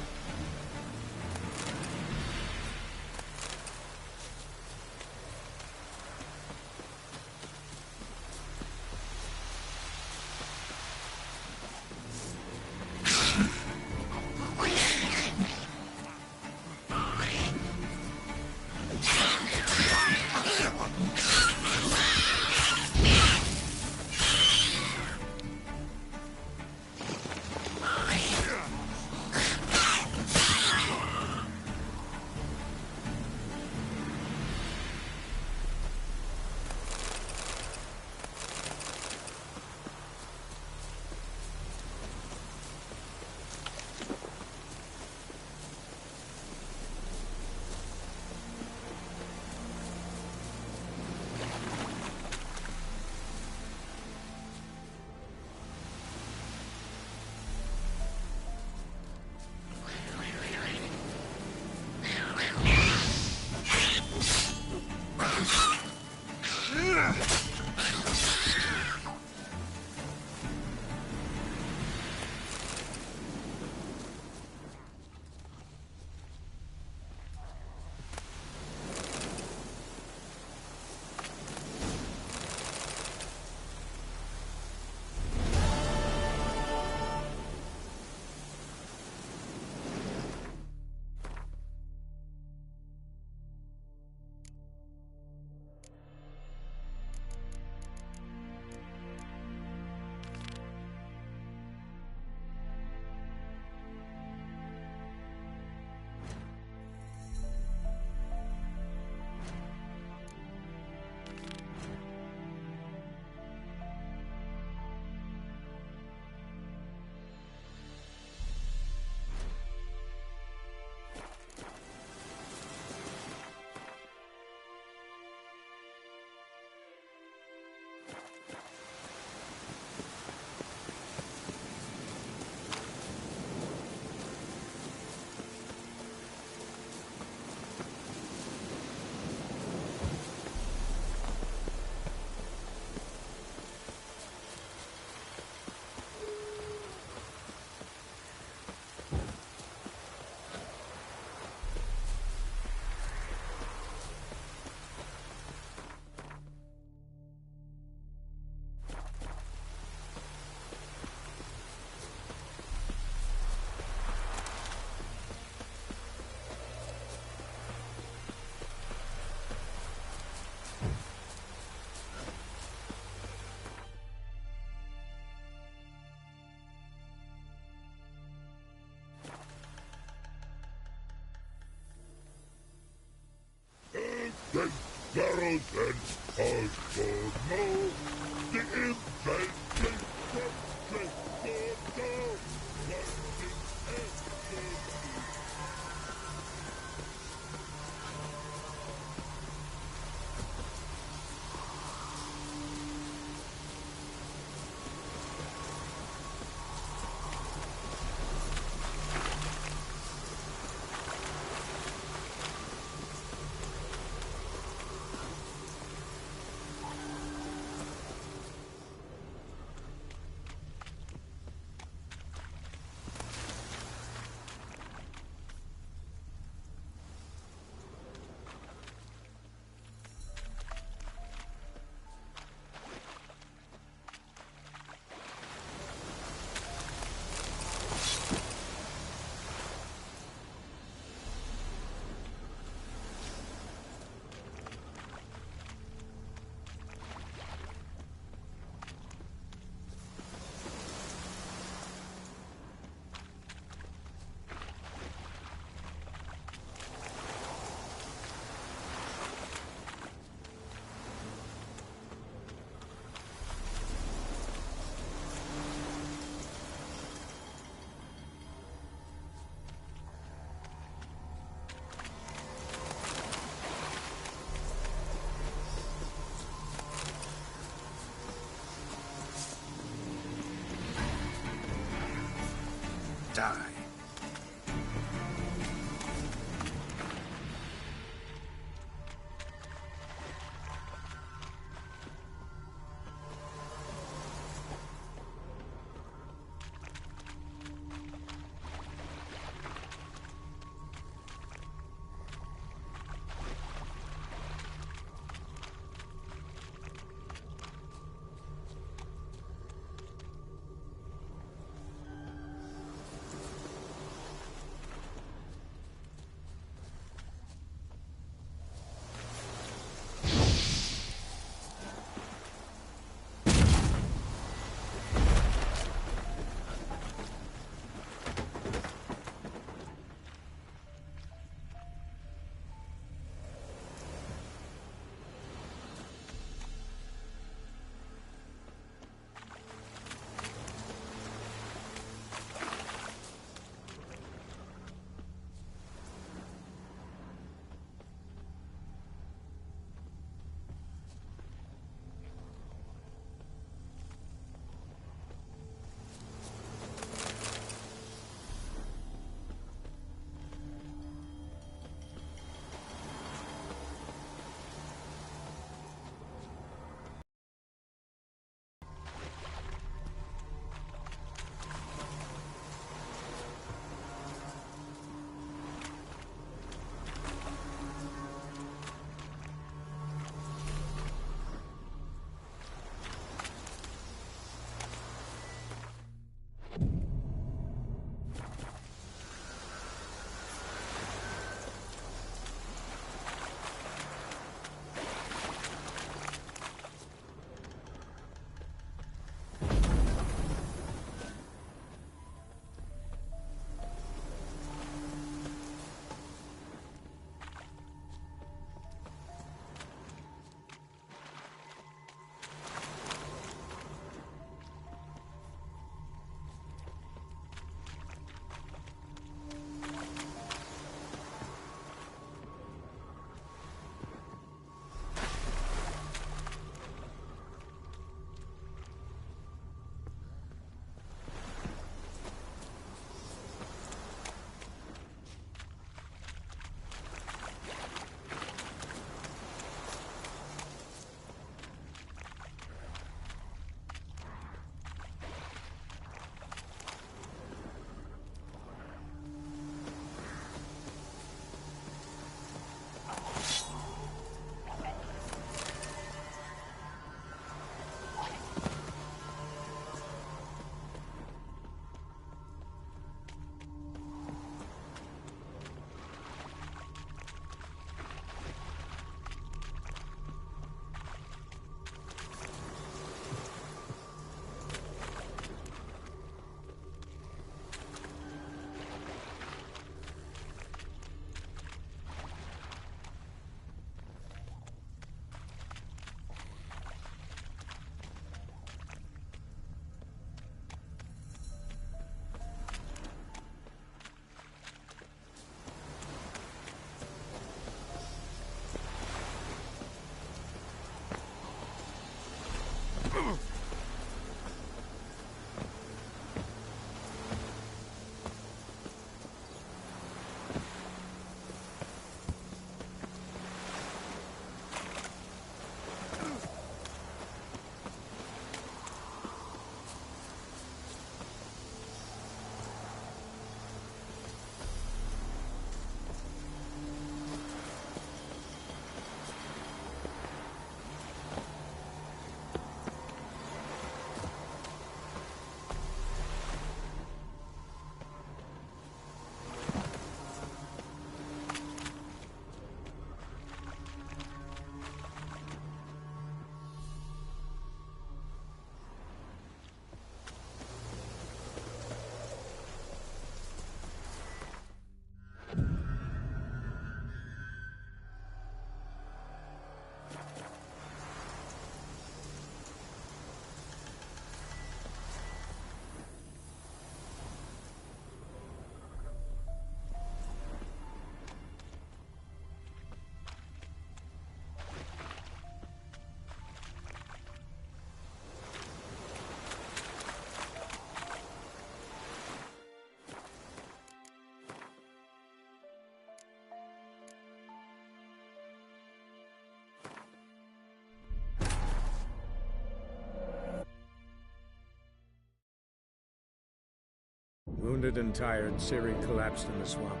wounded and tired, Ciri collapsed in the swamp.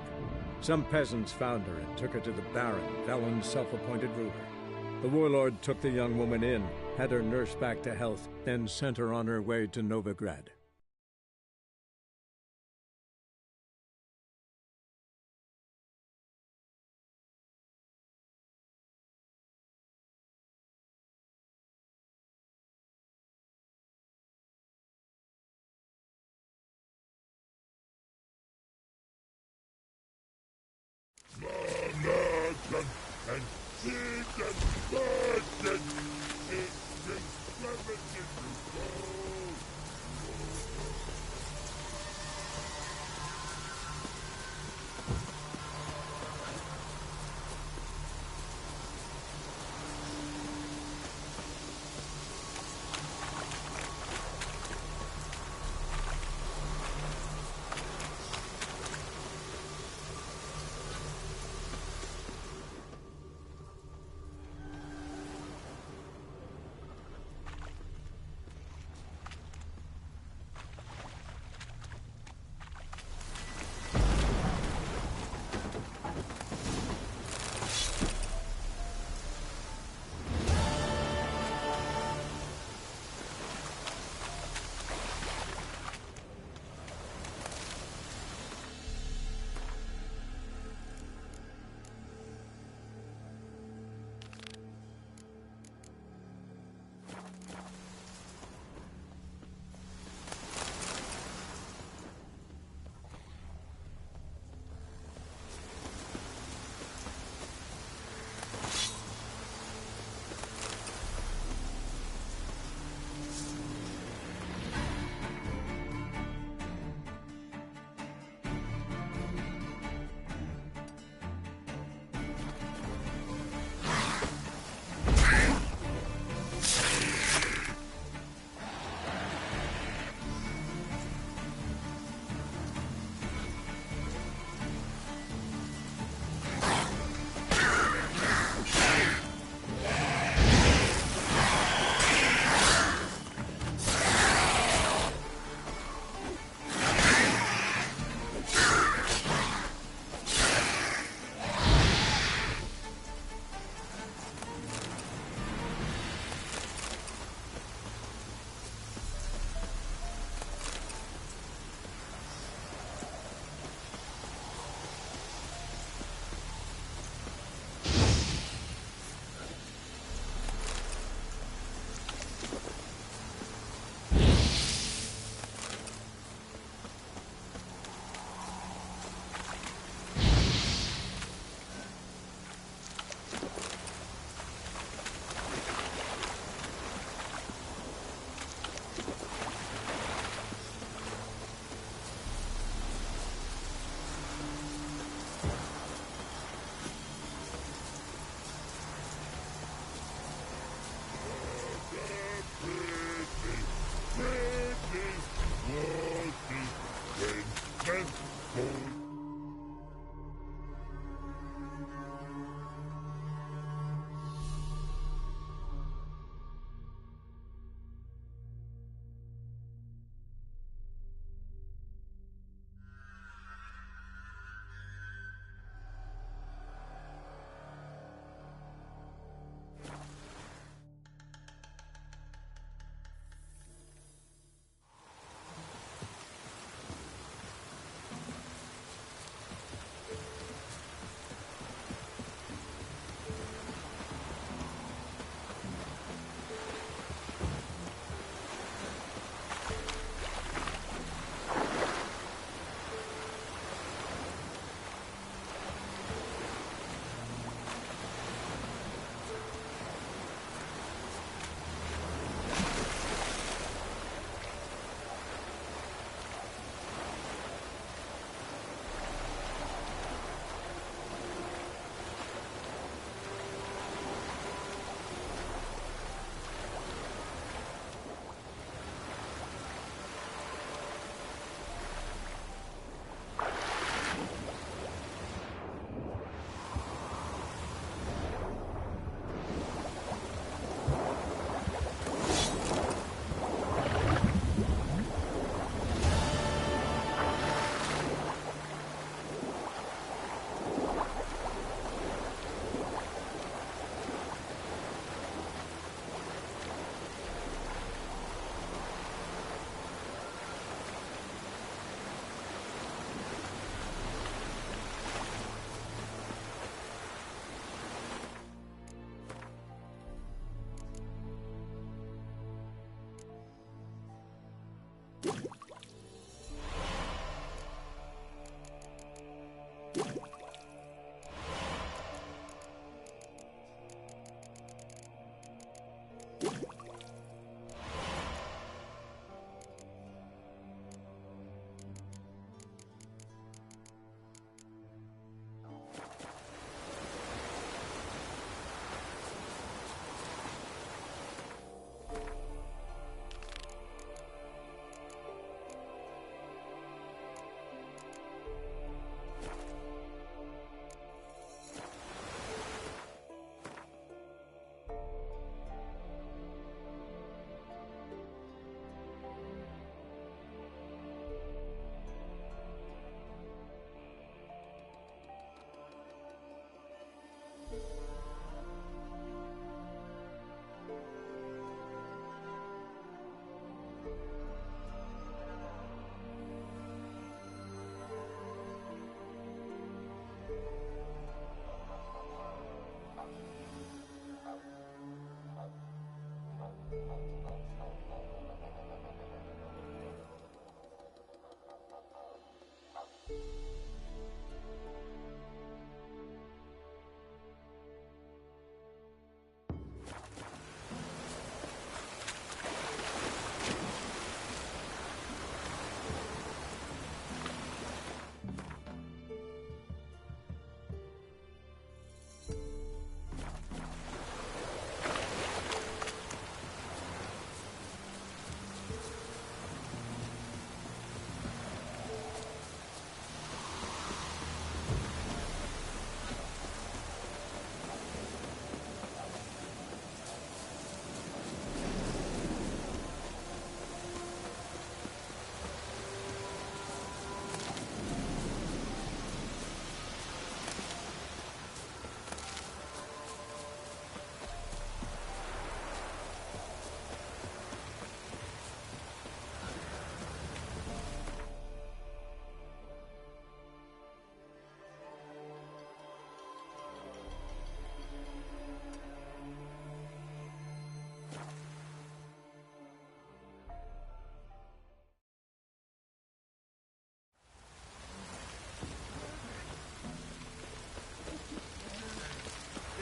Some peasants found her and took her to the Baron, Velen's self-appointed ruler. The warlord took the young woman in, had her nursed back to health, then sent her on her way to Novigrad.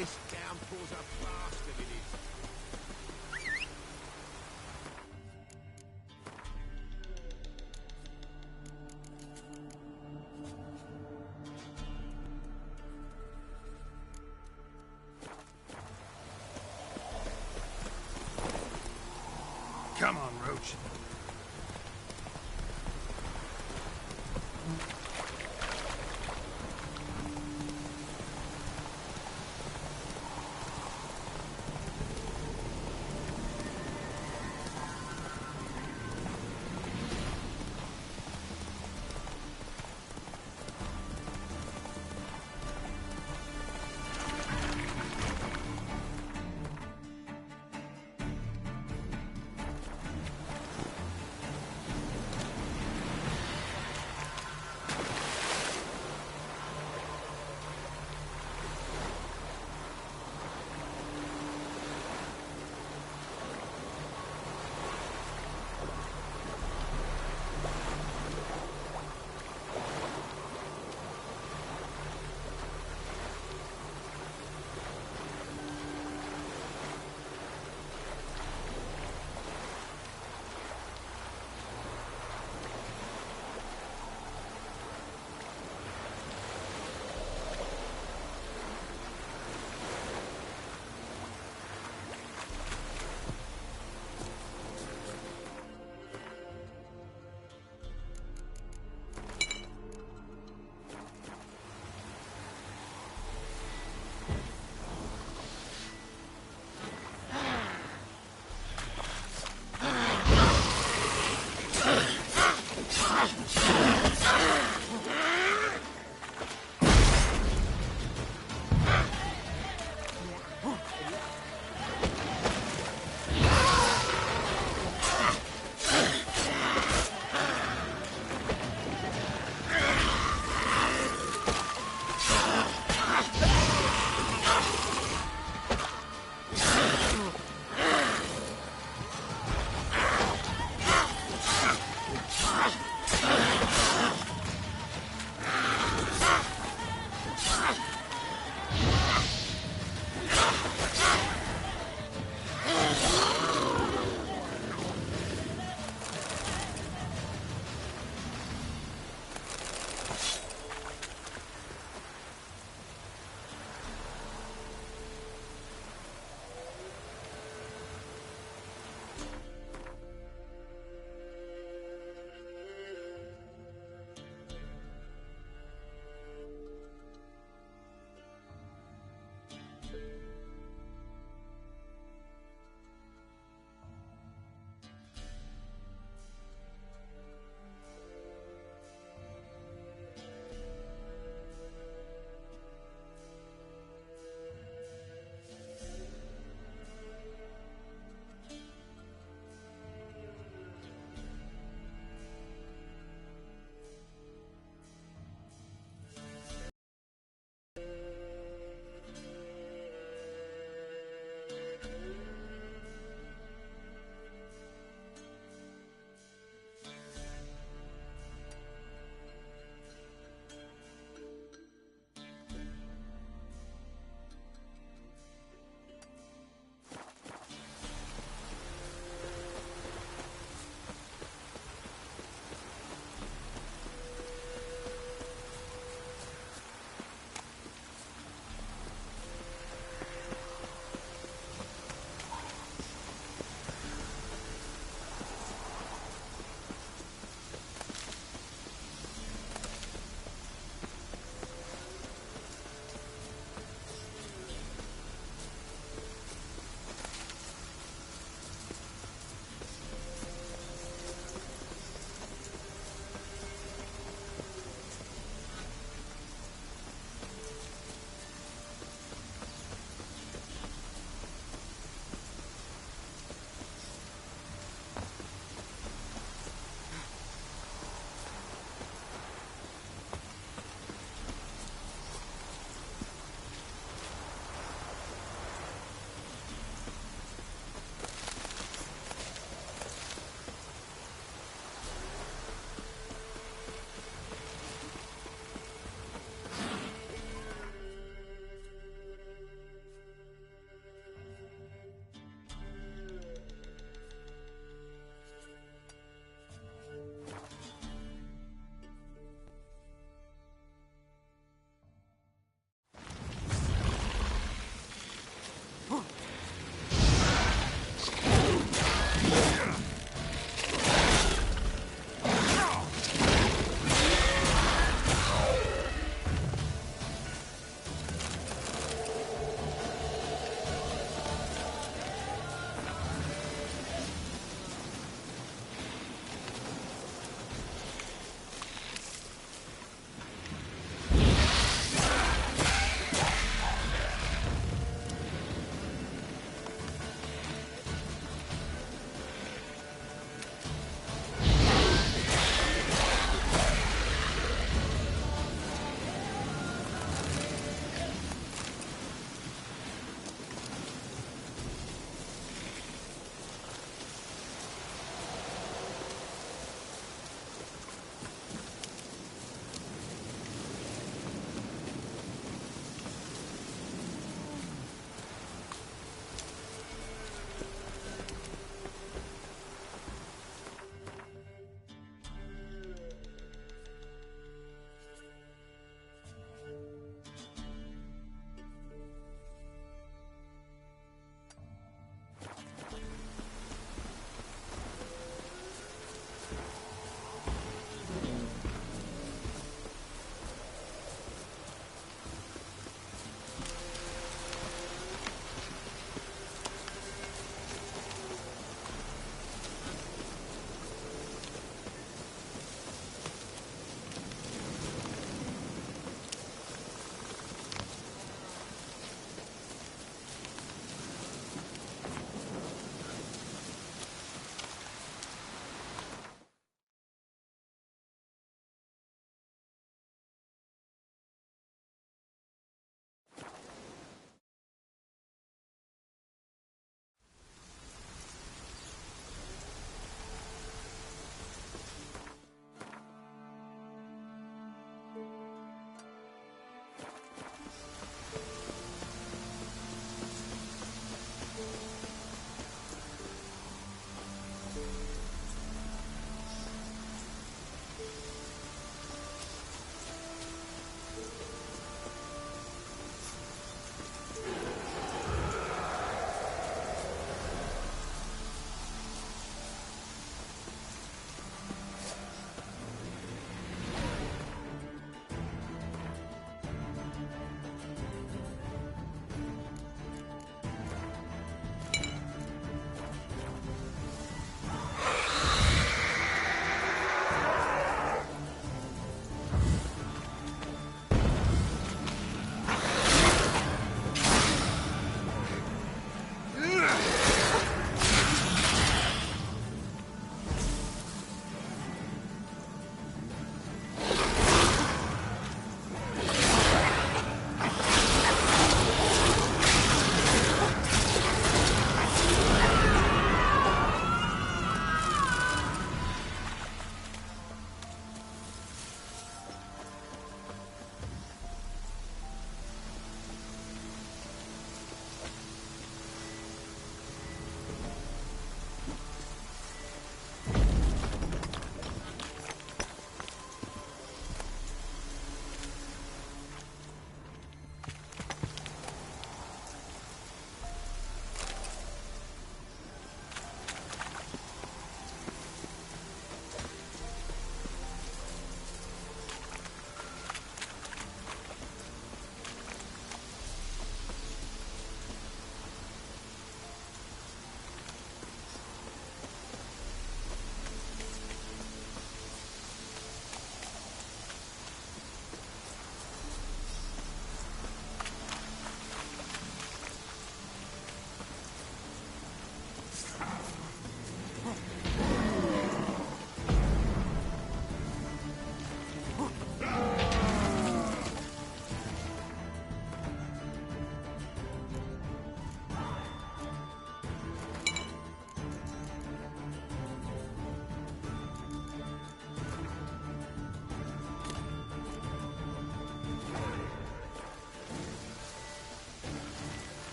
This downpour's a bastard, it is. Come on, Roach.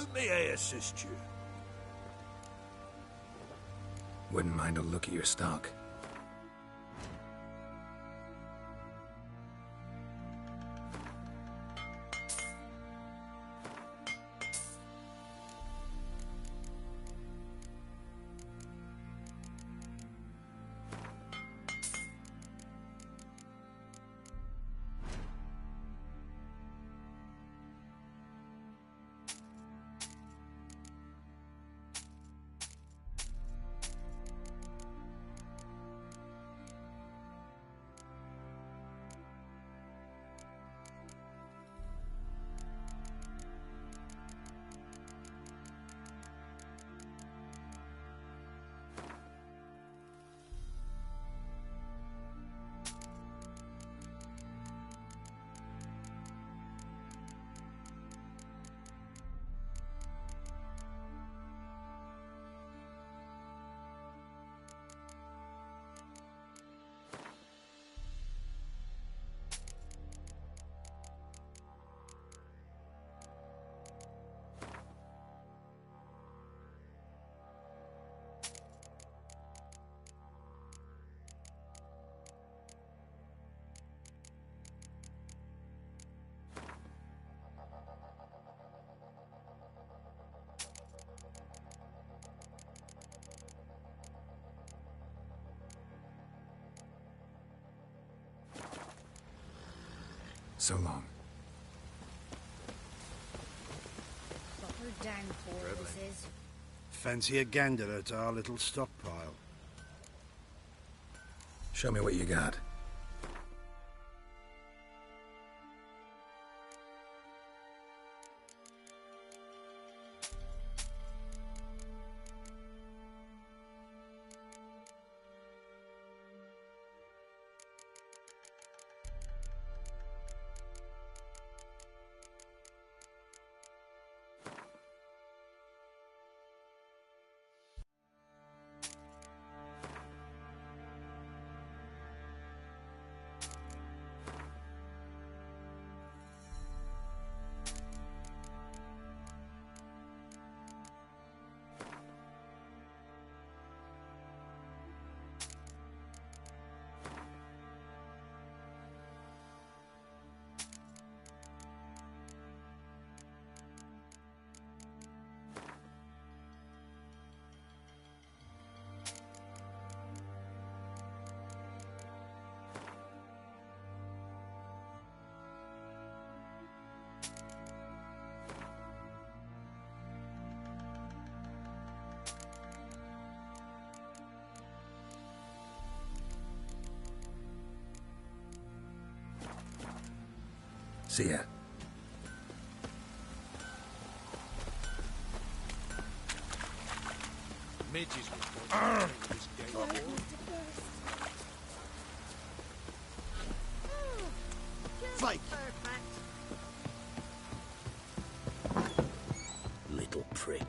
How may I assist you? Wouldn't mind a look at your stock. So long. Proper downpour this is. Fancy a gander at our little stockpile. Show me what you got. See ya. Midges will point to this game war. Fight! Little prick.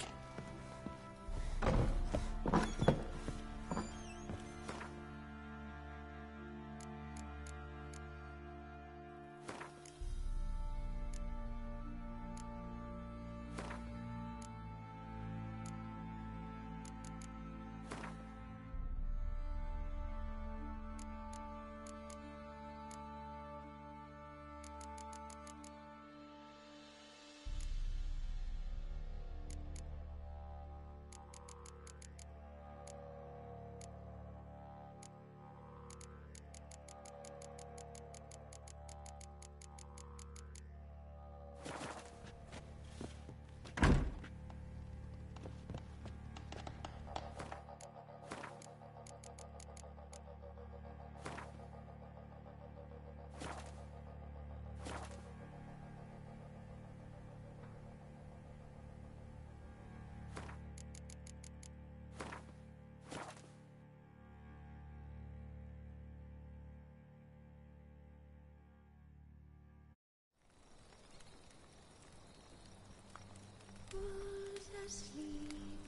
Was asleep.